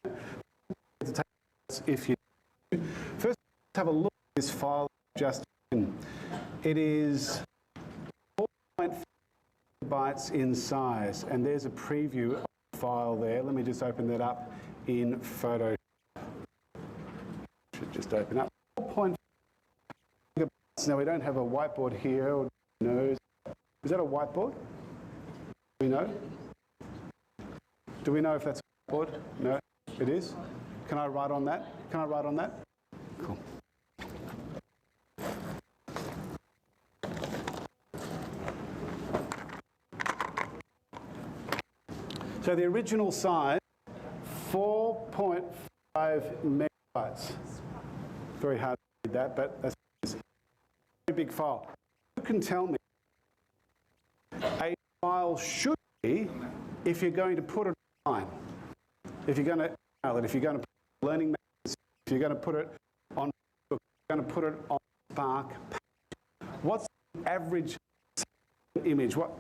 it. To take it if you do. First, let's have a look at this file just in. It is 4.5 bytes in size, and there's a preview of the file there. Let me just open that up in Photoshop. Should just open up. 4.5 gigabytes. Now we don't have a whiteboard here, or no. Is that a whiteboard? Do we know? Do we know if that's a whiteboard? No, it is. Can I write on that? Can I write on that? Cool. So the original size, 4.5 megabytes. Very hard to read that, but that's a very big file. You can tell me a file should be if you're going to put it online. If you're going to email it, if you're going to put it on learning magazines, if you're going to put it on Facebook, if you're going to put it on Spark. What's the average image? What?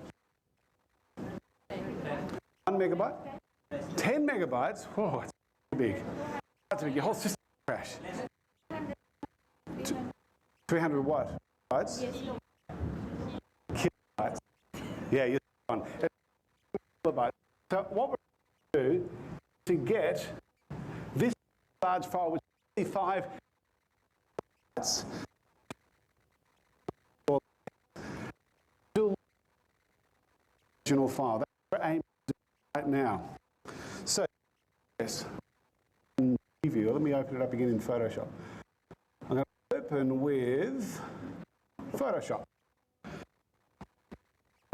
1 megabyte? 10 megabytes? Oh, it's big. That's big. Your whole system crash. 300 what? Bytes? Kilobytes. Yeah, you're on. Kilobytes. So what we're going to do to get this large file, which is 5 bytes, original file. That's what we're aiming to do right now. So, yes, preview. Let me open it up again in Photoshop. I'm going to open with Photoshop.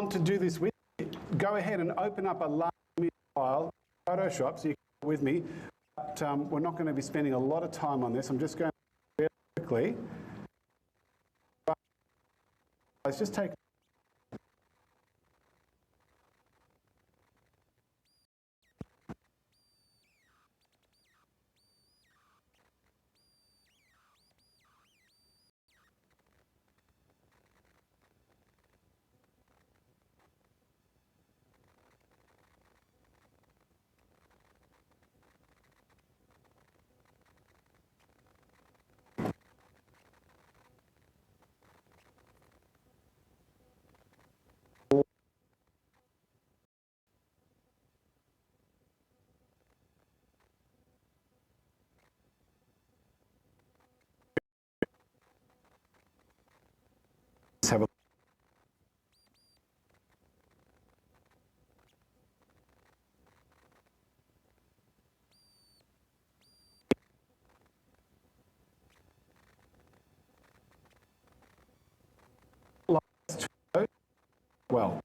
To do this with, go ahead and open up a large image file in Photoshop so you can do it with me. But we're not going to be spending a lot of time on this. I'm just going to very quickly. Let's just take have a well.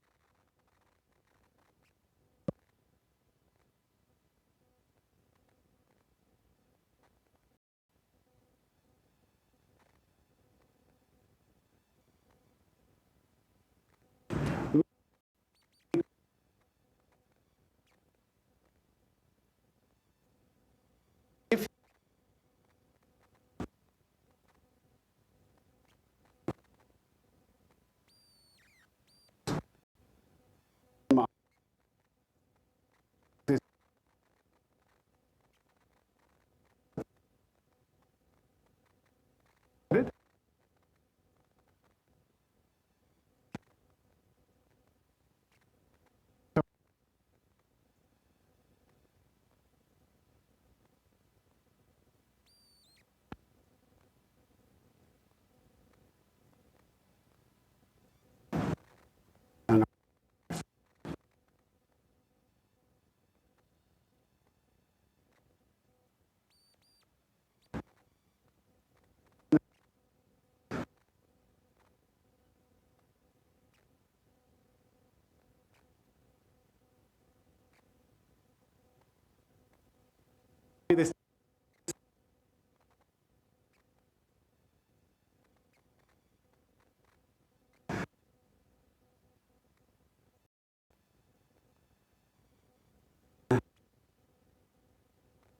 this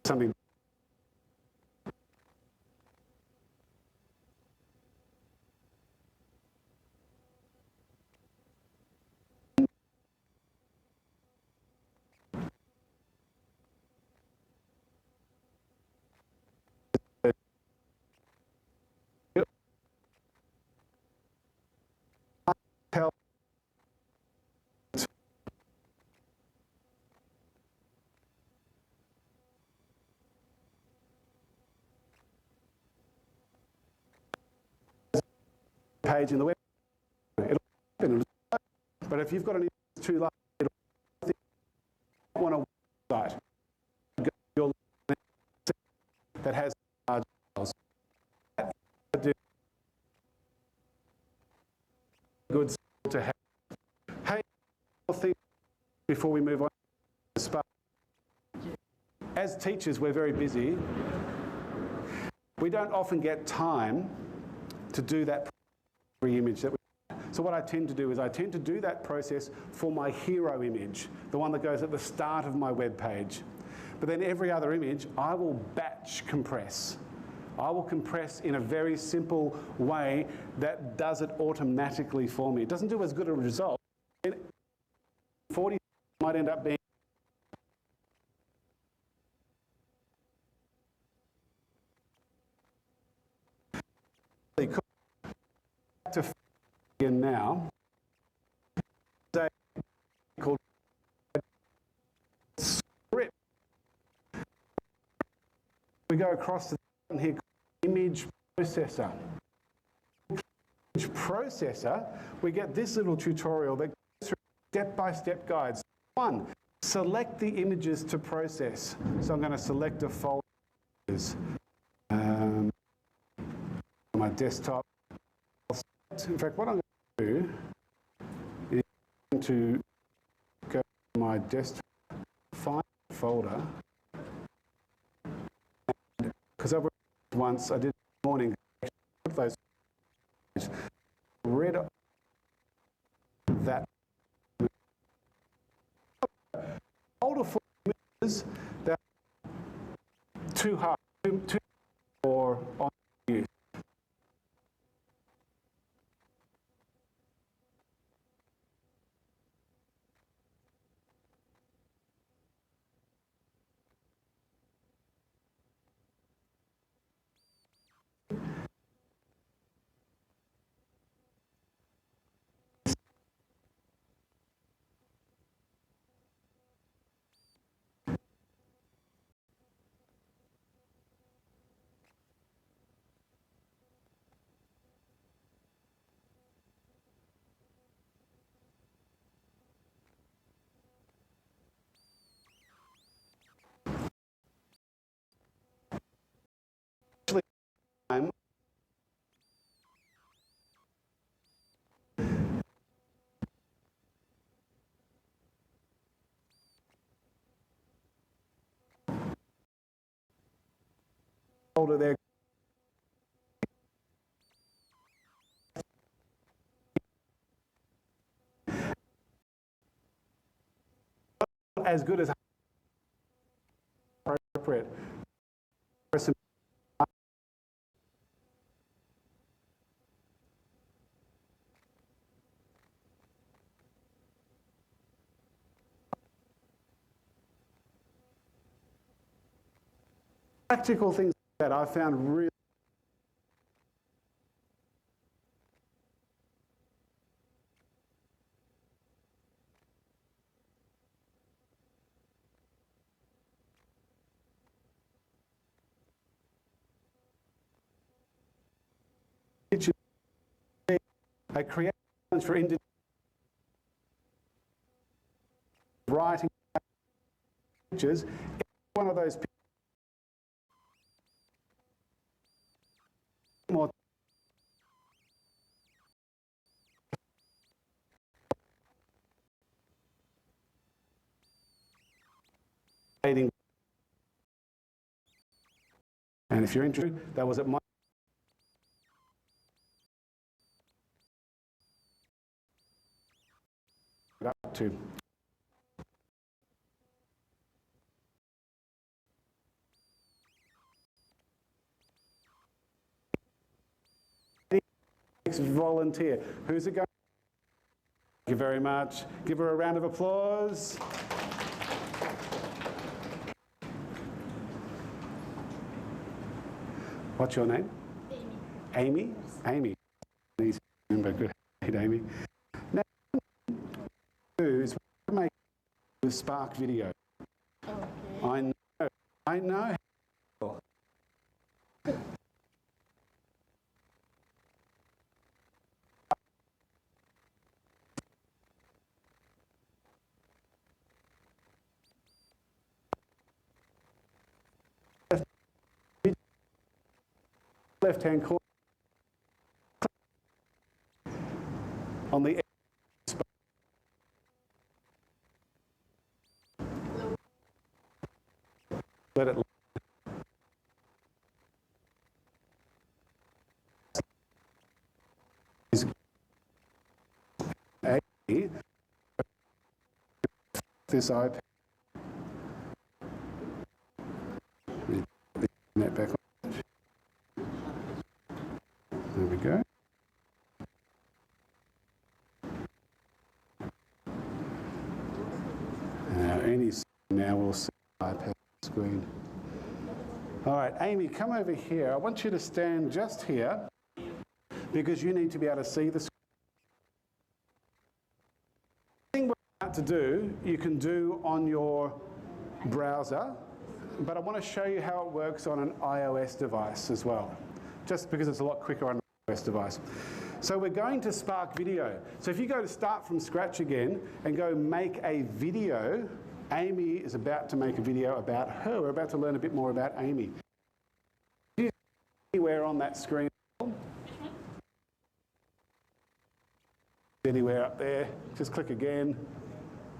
something. Tell page in the web. It'll open, but if you've got an image that's too large, it'll want a website that has large files. Good to have. Hey, thing before we move on. As teachers, we're very busy. We don't often get time to do that image that we. So what I tend to do is I tend to do that process for my hero image, the one that goes at the start of my web page. But then every other image, I will batch compress. I will compress in a very simple way that does it automatically for me. It doesn't do as good a result. 40 might end up being to again now. Called script. We go across to the button here called image processor. Image processor, we get this little tutorial that goes through step-by-step guides. One, select the images to process. So I'm going to select a folder. My desktop. In fact, what I'm going to do is to go to my desktop, find a folder, because I've once I did this morning, put those rid of that folder for images that are too hard, too or on use. Folder there. As good as appropriate. Practical things that I found really I create for writing pictures. One of those more And if you're interested, that was at my up to next volunteer. Who's it going? Thank you very much. Give her a round of applause. What's your name? Amy. Amy? Easy to remember. Good. Amy. Now, is make the Spark video. Okay. I know. Left-hand corner on the let it is this iPad net back on. There we go. Now we'll see the iPad screen. All right, Amy, come over here. I want you to stand just here because you need to be able to see the screen. The thing we're about to do, you can do on your browser, but I want to show you how it works on an iOS device as well, just because it's a lot quicker on an iOS device. So we're going to Spark Video. So if you go to Start from Scratch again and go make a video, Amy is about to make a video about her. We're about to learn a bit more about Amy. Anywhere on that screen? Anywhere up there? Just click again.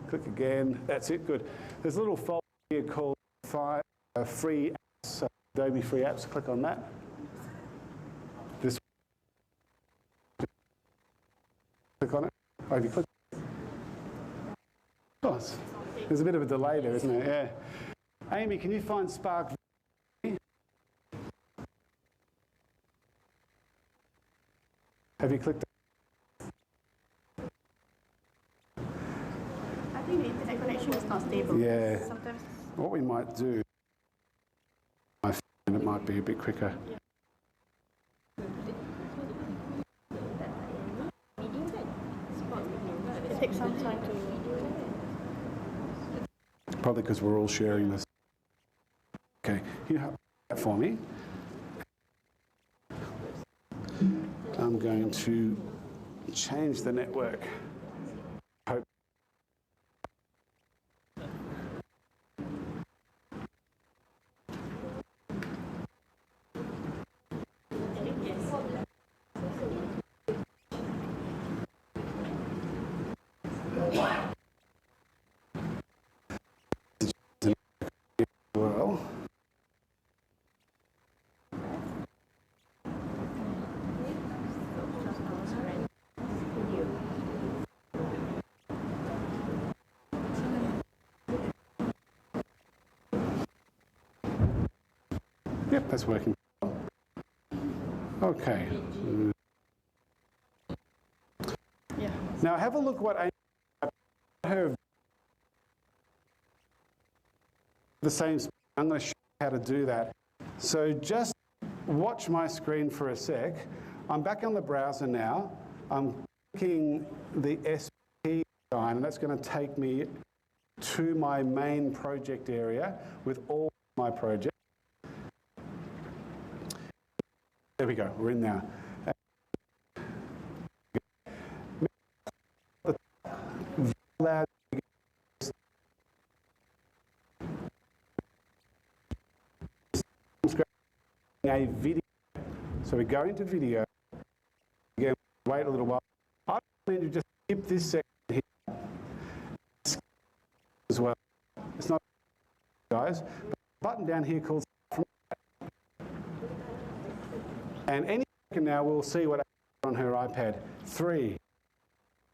Click again. That's it. Good. There's a little folder here called Free Apps, Adobe Free Apps. Click on that. This. Click on it. Oh, have you clicked? Oh, there's a bit of a delay there, isn't there? Yeah. Amy, can you find Spark? Have you clicked? I think the internet connection is not stable. Yeah. Sometimes. What we might do, my phone, it might be a bit quicker. Yeah. It takes some time to. Probably because we're all sharing this. Okay, you have that for me. I'm going to change the network. Hope. Well. Yep, that's working. Okay. Yeah. Now have a look what I have. The same. I'm going to show you how to do that. So just watch my screen for a sec. I'm back on the browser now. I'm clicking the SP sign, and that's going to take me to my main project area with all my projects. There we go, we're in now. A video. So we go into video. Again, wait a little while. I need to just skip this section here as well. It's not, guys. But a button down here called. And any second now we'll see what on her iPad. 3,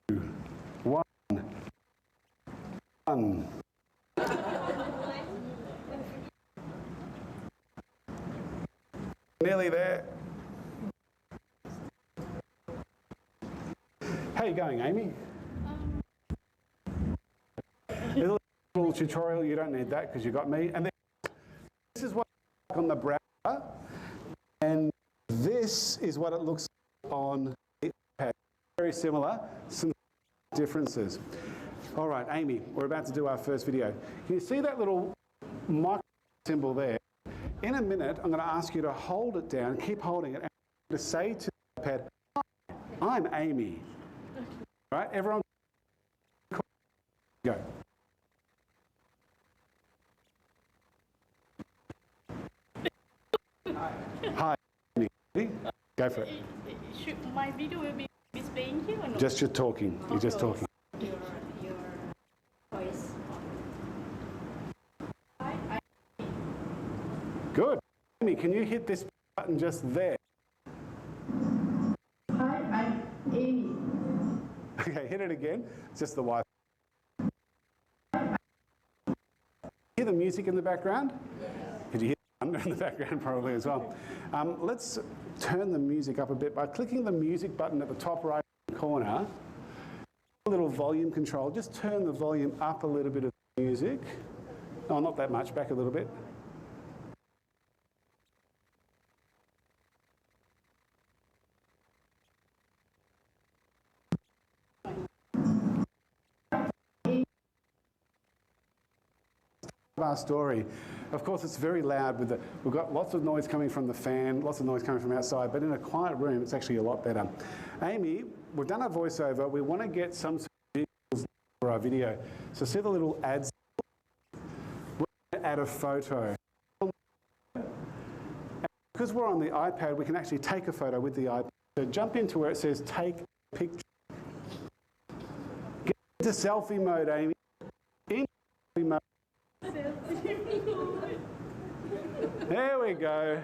2, 1. Nearly there. How are you going, Amy? A little tutorial, you don't need that because you got me. And then this is what it's like on the browser, and this is what it looks like on the iPad. Very similar, some differences. All right, Amy, we're about to do our first video. Can you see that little mic symbol there? In a minute, I'm going to ask you to hold it down, keep holding it, and to say to the iPad, "Hi, I'm Amy." All right, everyone, go. Hi, Amy. Go for it. Should my video will be displaying here or not? Just you're talking. You're just talking. Your voice. Good. Amy, can you hit this button just there? Hi, I'm Amy. Okay, hit it again. It's just the Wi-Fi. Hear the music in the background? Could you hear the thunder in the background probably as well? Let's turn the music up a bit by clicking the music button at the top right corner. A little volume control. Just turn the volume up a little bit of the music. Oh, not that much. Back a little bit. Our story. Of course, it's very loud. We've got lots of noise coming from the fan, lots of noise coming from outside, but in a quiet room, it's actually a lot better. Amy, we've done our voiceover. We want to get some sort of visuals for our video. So see the little ads? We're going to add a photo. And because we're on the iPad, we can actually take a photo with the iPad. So jump into where it says take a picture. Get into selfie mode, Amy. In selfie mode. There we go.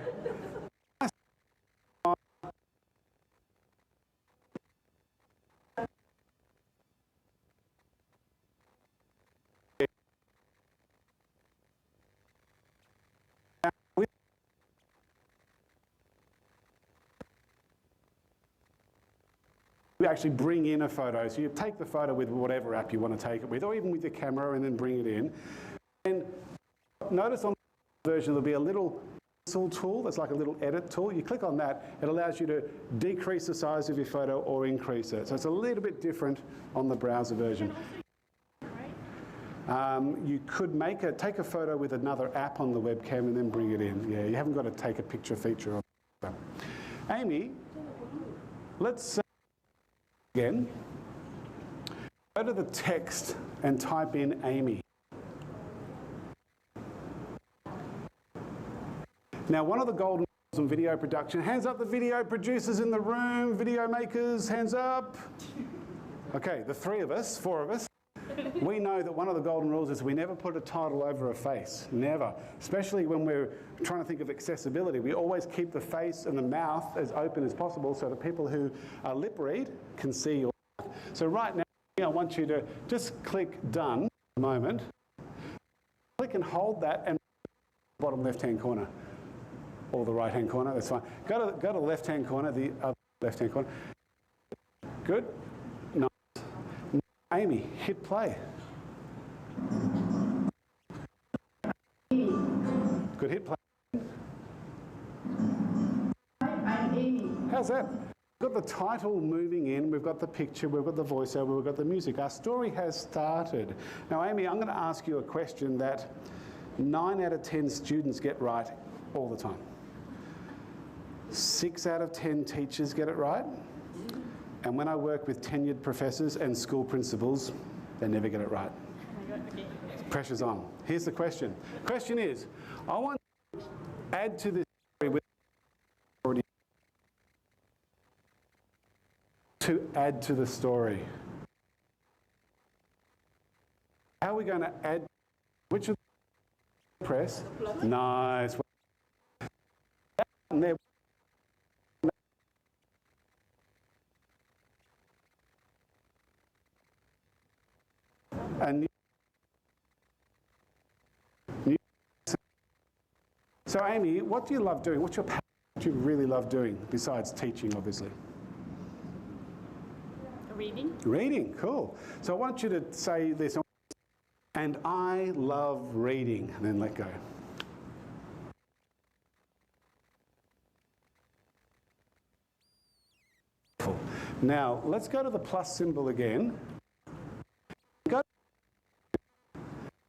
We actually bring in a photo. So you take the photo with whatever app you want to take it with, or even with your camera, and then bring it in. And notice on the version there'll be a little pencil tool that's like a little edit tool. You click on that, it allows you to decrease the size of your photo or increase it. So it's a little bit different on the browser version. You could take a photo with another app on the webcam and then bring it in. Yeah, you haven't got to take a picture feature. Amy, let's again go to the text and type in Amy. Now, one of the golden rules in video production, hands up the video producers in the room, video makers, hands up. Okay, the 4 of us, we know that one of the golden rules is we never put a title over a face, never. Especially when we're trying to think of accessibility. We always keep the face and the mouth as open as possible so that people who are lip read can see your mouth. So right now, I want you to just click done for a moment. Click and hold that and bottom left-hand corner. Or the right-hand corner, that's fine. Go to the left-hand corner, the other left-hand corner. Good. Nice. Amy, hit play. Good, hit play. Hi, I'm Amy. How's that? We've got the title moving in, we've got the picture, we've got the voiceover, we've got the music. Our story has started. Now, Amy, I'm going to ask you a question that 9 out of 10 students get right all the time. 6 out of 10 teachers get it right. And when I work with tenured professors and school principals, they never get it right. Oh my God, okay. Pressure's on. Here's the question. Question is, I want to add to this story with already to add to the story. How are we going to add? Which of the press? Nice. And there So Amy, what do you love doing? What's your passion? What do you really love doing besides teaching, obviously? Reading. Reading, cool. So I want you to say this, and I love reading, and then let go. Cool. Now, let's go to the plus symbol again.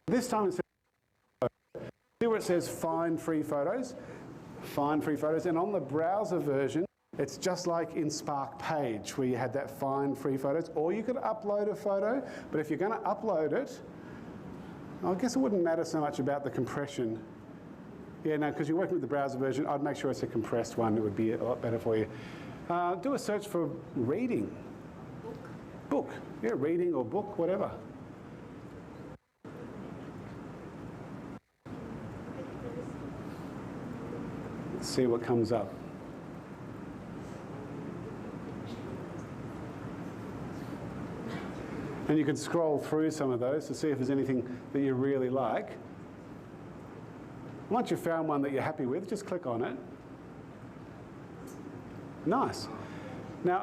This time it says, see where it says find free photos? Find free photos, and on the browser version, it's just like in Spark Page where you had that find free photos, or you could upload a photo, but if you're going to upload it, I guess it wouldn't matter so much about the compression. Yeah, no, because you're working with the browser version, I'd make sure it's a compressed one. It would be a lot better for you. Do a search for reading. Book. Yeah, reading or book, whatever. Let's see what comes up. And you can scroll through some of those to see if there's anything that you really like. Once you've found one that you're happy with, just click on it. Nice. Now,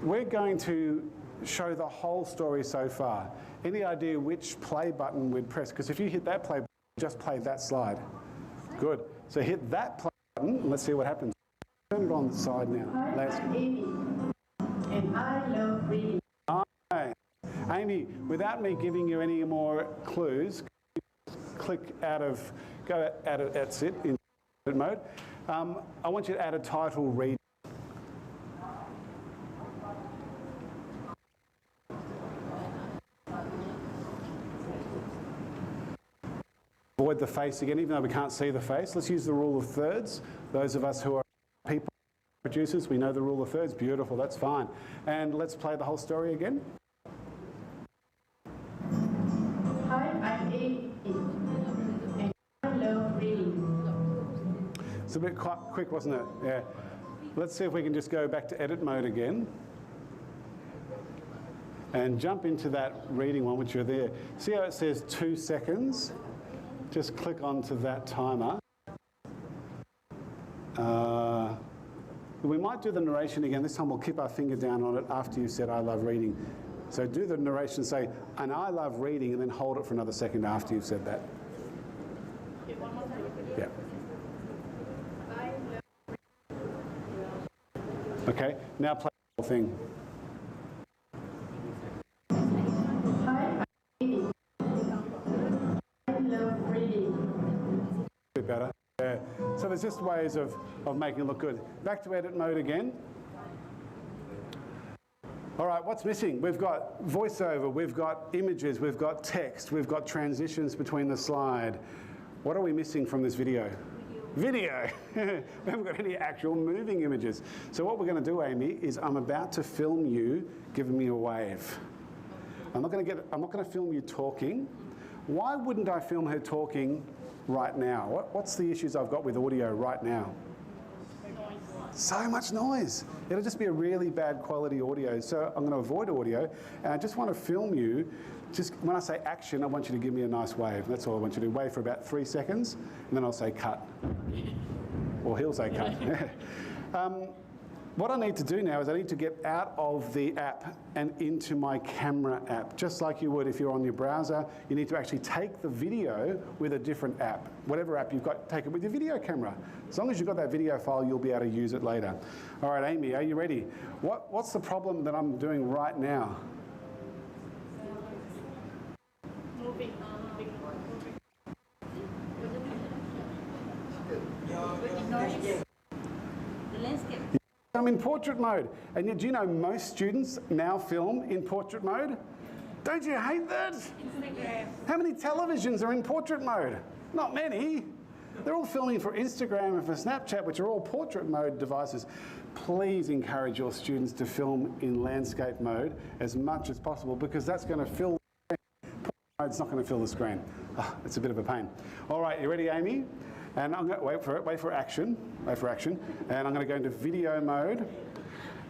we're going to show the whole story so far. Any idea which play button we'd press? Because if you hit that play button, just play that slide. Good. So hit that play button, and let's see what happens. Turn it on the side now. Hi, I'm Amy, and I love reading. Hi. Amy, without me giving you any more clues, click out of, go out of, that's it, in mode. I want you to add a title, read. Avoid the face again, even though we can't see the face. Let's use the rule of thirds. Those of us who are people producers, we know the rule of thirds. Beautiful, that's fine. And let's play the whole story again. Hi, I'm Amy, and I love reading. It's a bit quite quick, wasn't it? Yeah. Let's see if we can just go back to edit mode again. And jump into that reading one, which you're there. See how it says 2 seconds? Just click onto that timer. We might do the narration again. This time we'll keep our finger down on it after you've said, I love reading. So do the narration, say, and I love reading, and then hold it for another second after you've said that. Yeah. Okay, now play the whole thing. Hi, I'm Amy. I love reading. A bit better. Yeah. So there's just ways of making it look good. Back to edit mode again. All right, what's missing? We've got voiceover, we've got images, we've got text, we've got transitions between the slide. What are we missing from this video? Video. We haven't got any actual moving images. So what we're going to do, Amy, is I'm about to film you giving me a wave. I'm not going to film you talking. Why wouldn't I film her talking right now? What's the issues I've got with audio right now? So much noise. It'll just be a really bad quality audio. So I'm going to avoid audio, and I just want to film you. Just when I say action, I want you to give me a nice wave. That's all I want you to do. Wave for about 3 seconds, and then I'll say cut. Or he'll say cut. What I need to do now is I need to get out of the app and into my camera app. Just like you would if you're on your browser, you need to actually take the video with a different app. Whatever app you've got, take it with your video camera. As long as you've got that video file, you'll be able to use it later. All right, Amy, are you ready? What's the problem that I'm doing right now? Moving. The landscape. I'm in portrait mode. And yet, do you know most students now film in portrait mode? Don't you hate that? Instagram. How many televisions are in portrait mode? Not many. They're all filming for Instagram and for Snapchat, which are all portrait mode devices. Please encourage your students to film in landscape mode as much as possible, because that's going to fill the screen. Portrait mode's not going to fill the screen. Oh, it's a bit of a pain. All right, you ready, Amy? And I'm going to wait for action. And I'm going to go into video mode.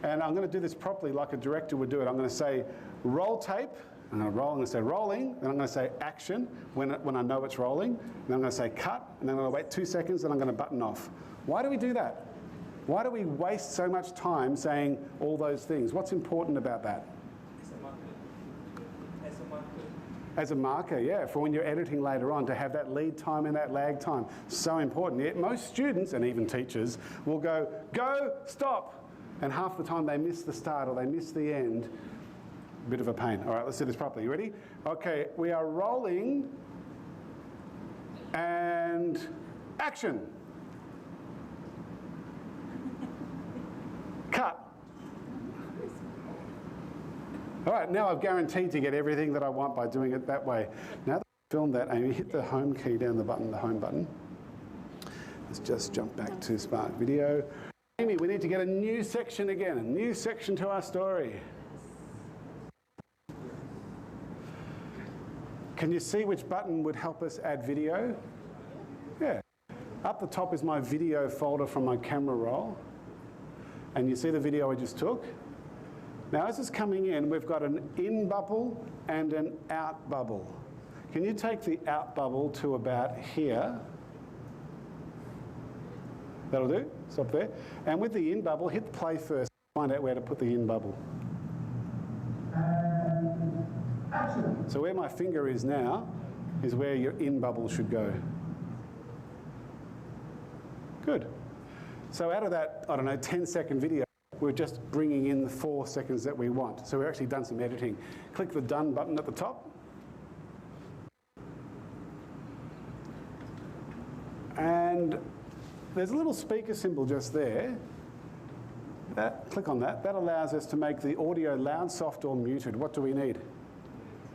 And I'm going to do this properly like a director would do it. I'm going to say roll tape, I'm going to roll, I'm going to say rolling, then I'm going to say action when I know it's rolling, then I'm going to say cut, and then I'm going to wait 2 seconds, and I'm going to button off. Why do we do that? Why do we waste so much time saying all those things? What's important about that? As a marker, yeah, for when you're editing later on, to have that lead time and that lag time. So important. Yet most students, and even teachers, will go, stop. And half the time they miss the start or they miss the end. Bit of a pain. All right, let's do this properly. You ready? Okay, we are rolling and action. Cut. All right, now I've guaranteed to get everything that I want by doing it that way. Now that I've filmed that, Amy, hit the home key down the button, the home button. Let's just jump back to Spark Video. Amy, we need to get a new section again, a new section to our story. Can you see which button would help us add video? Yeah. Up the top is my video folder from my camera roll. And you see the video I just took? Now as it's coming in, we've got an in bubble and an out bubble. Can you take the out bubble to about here? That'll do, stop there. And with the in bubble, hit play first, find out where to put the in bubble. Action. So where my finger is now is where your in bubble should go. Good. So out of that, I don't know, 10-second video, we're just bringing in the 4 seconds that we want. So we've actually done some editing. Click the done button at the top. And there's a little speaker symbol just there. Click on that. That allows us to make the audio loud, soft, or muted. What do we need?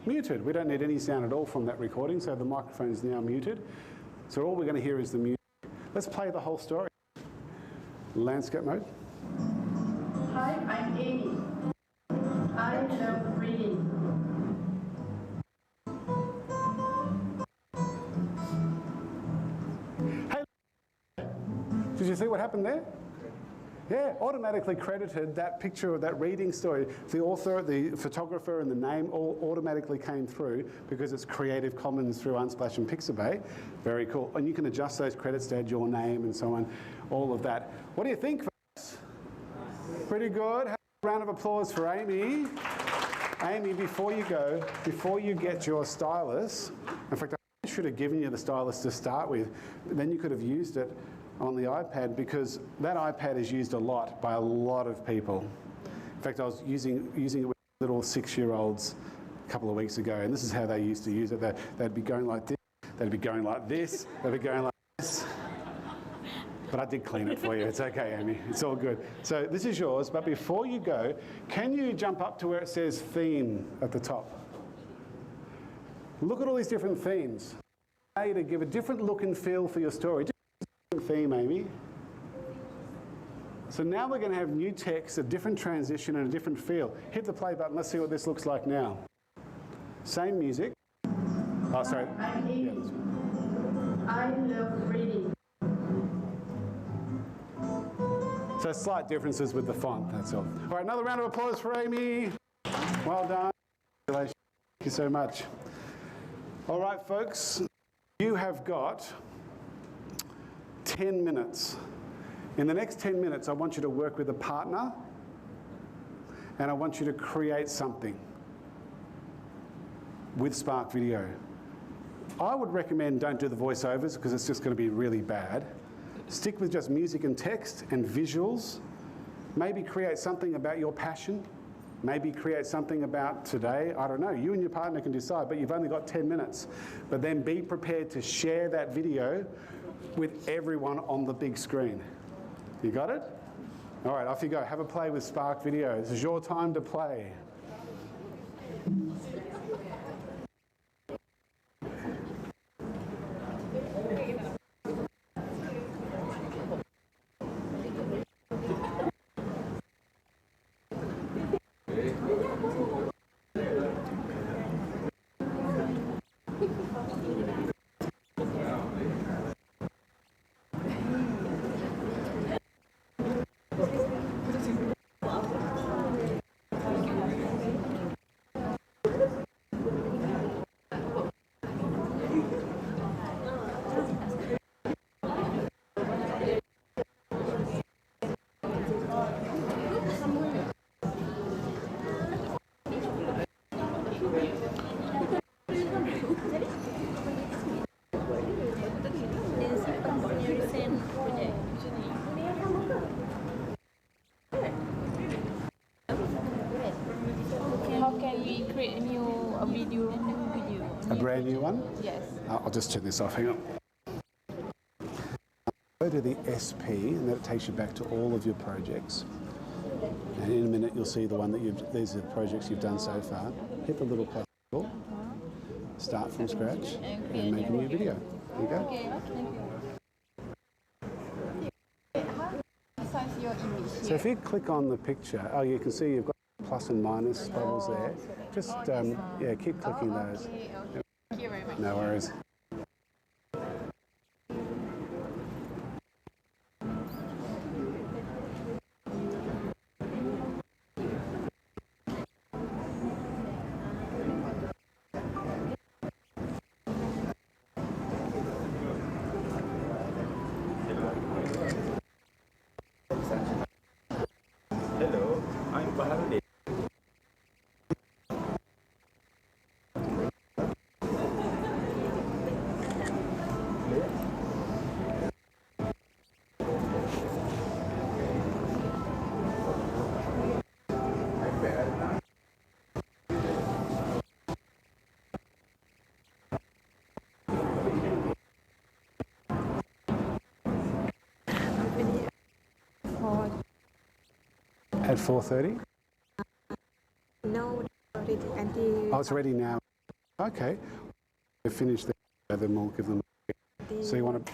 Muted. We don't need any sound at all from that recording, so the microphone is now muted. So all we're going to hear is the music. Let's play the whole story. Landscape mode. Hi, I'm Amy. I love reading. Hey, did you see what happened there? Yeah, automatically credited that picture of that reading story. The author, the photographer, and the name all automatically came through because it's Creative Commons through Unsplash and Pixabay. Very cool. And you can adjust those credits to add your name and so on, all of that. What do you think, folks? Pretty good. Have a round of applause for Amy. Amy, before you go, before you get your stylus, in fact, I should have given you the stylus to start with, but then you could have used it on the iPad, because that iPad is used a lot by a lot of people. In fact, I was using it with little 6-year-olds a couple of weeks ago, and this is how they used to use it. They'd be going like this, they'd be going like this, they'd be going like this. But I did clean it for you. It's okay, Amy. It's all good. So this is yours, but before you go, can you jump up to where it says theme at the top? Look at all these different themes. To give a different look and feel for your story. Theme, Amy. So now we're going to have new text, a different transition and a different feel. Hit the play button. Let's see what this looks like now. Same music. Oh, sorry. I'm Amy. I love reading. So slight differences with the font, that's all. All right, another round of applause for Amy. Well done. Congratulations. Thank you so much. All right, folks, you have got 10 minutes. In the next 10 minutes, I want you to work with a partner, and I want you to create something with Spark Video. I would recommend don't do the voiceovers because it's just going to be really bad. Stick with just music and text and visuals. Maybe create something about your passion. Maybe create something about today. I don't know. You and your partner can decide, but you've only got 10 minutes. But then be prepared to share that video with everyone on the big screen. You got it? All right, off you go. Have a play with Spark Video. This is your time to play. A brand new one? Yes. I'll just turn this off, hang on. Go to the SP and that takes you back to all of your projects. And in a minute you'll see the one that these are the projects you've done so far. Hit the little plus ball, start from scratch and make a new video. There you go. Okay, thank you. How size your image here? So if you click on the picture, you can see you've got plus and minus bubbles there. Just, yeah, keep clicking those. Okay, okay. Thank you very much. No worries. Hello, I'm Baharudin. At 4:30? No, already until. Oh, it's ready now. Okay. They've finished there, then we'll give them. So you want to.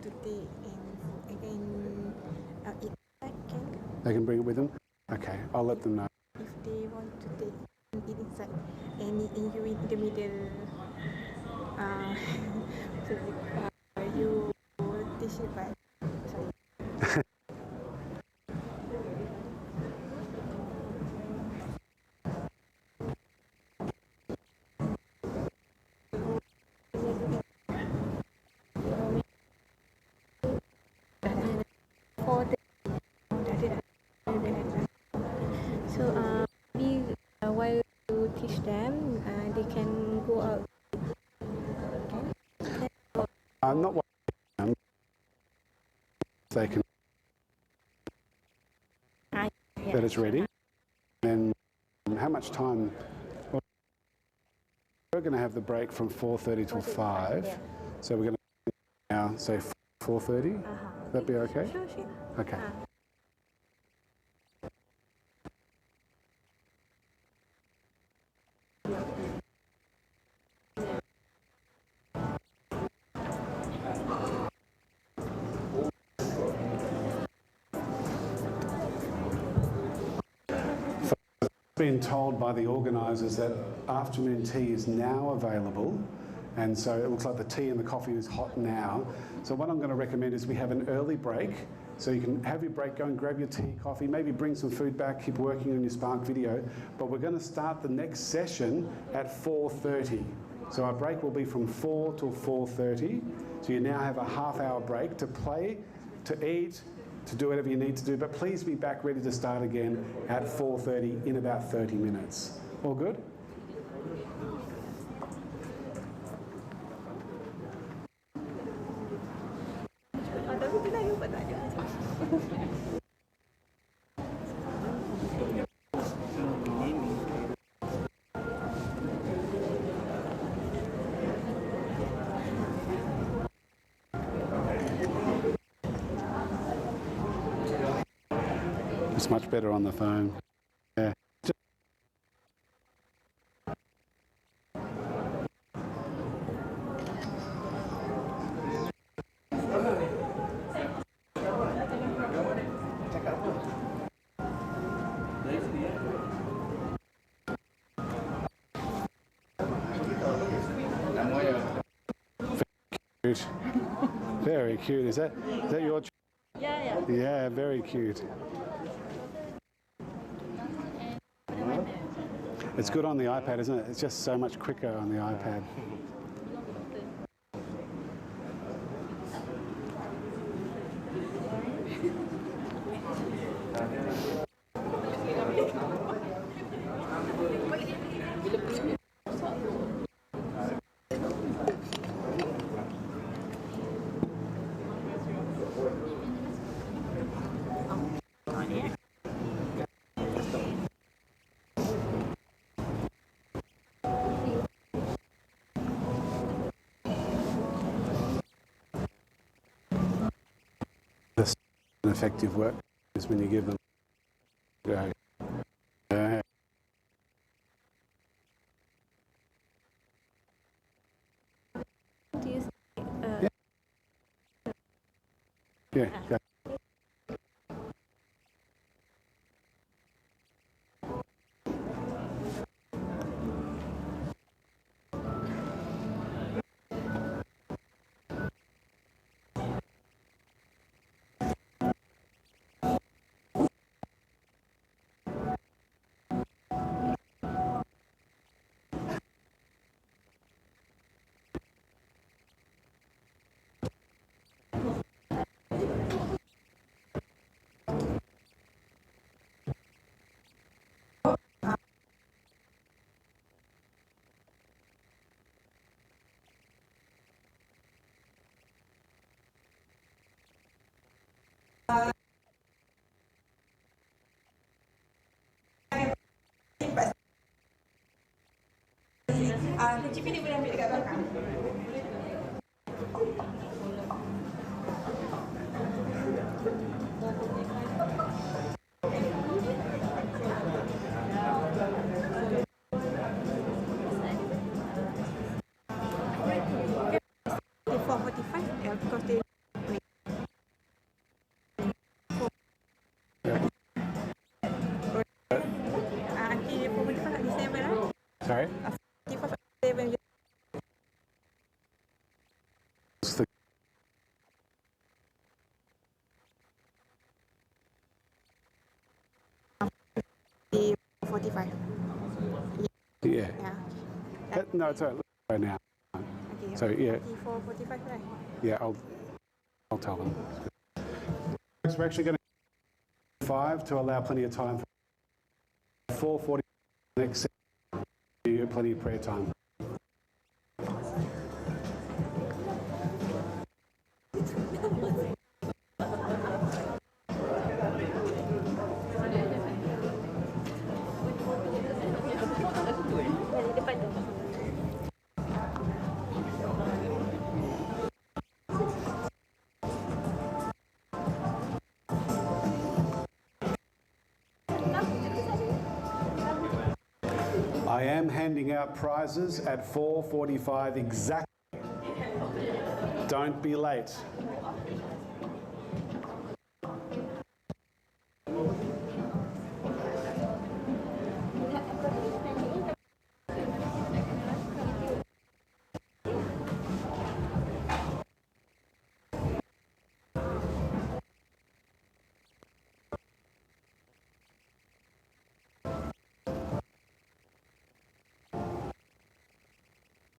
Today and again, it can They can bring it with them? Okay, I'll let them know. if they want to take it inside any injury in the middle. So, you teach it by. Sorry. For the so maybe while you teach them, they can go out. I'm not worried. They can. That it's ready. And how much time? Well, we're going to have the break from 4:30 till 5. So we're going to now say 4:30. That be okay? Sure, sure. Okay. Been told by the organisers that afternoon tea is now available, and so it looks like the tea and the coffee is hot now. So what I'm going to recommend is we have an early break, so you can have your break, go and grab your tea, coffee, maybe bring some food back, keep working on your Spark video, but we're going to start the next session at 4:30. So our break will be from 4 till 4:30, so you now have a half-hour break to play, to eat, to do whatever you need to do, but please be back ready to start again at 4:30 in about 30 minutes. All good? It's much better on the phone. Yeah. Cute. Very cute. Is that your? Yeah. Yeah, very cute. It's good on the iPad, isn't it? It's just so much quicker on the iPad. effective work is when you give them go. Do you Yeah, go. Cik Fili boleh ambil dekat belakang. Because they Sorry? the 45. Yeah. Yeah. No, it's all right now. Okay. So, yeah. 45, right? Yeah, I'll tell them. We're actually going to 5 to allow plenty of time for 4:40 next session, plenty of prayer time. I am handing out prizes at 4:45 exactly. Don't be late.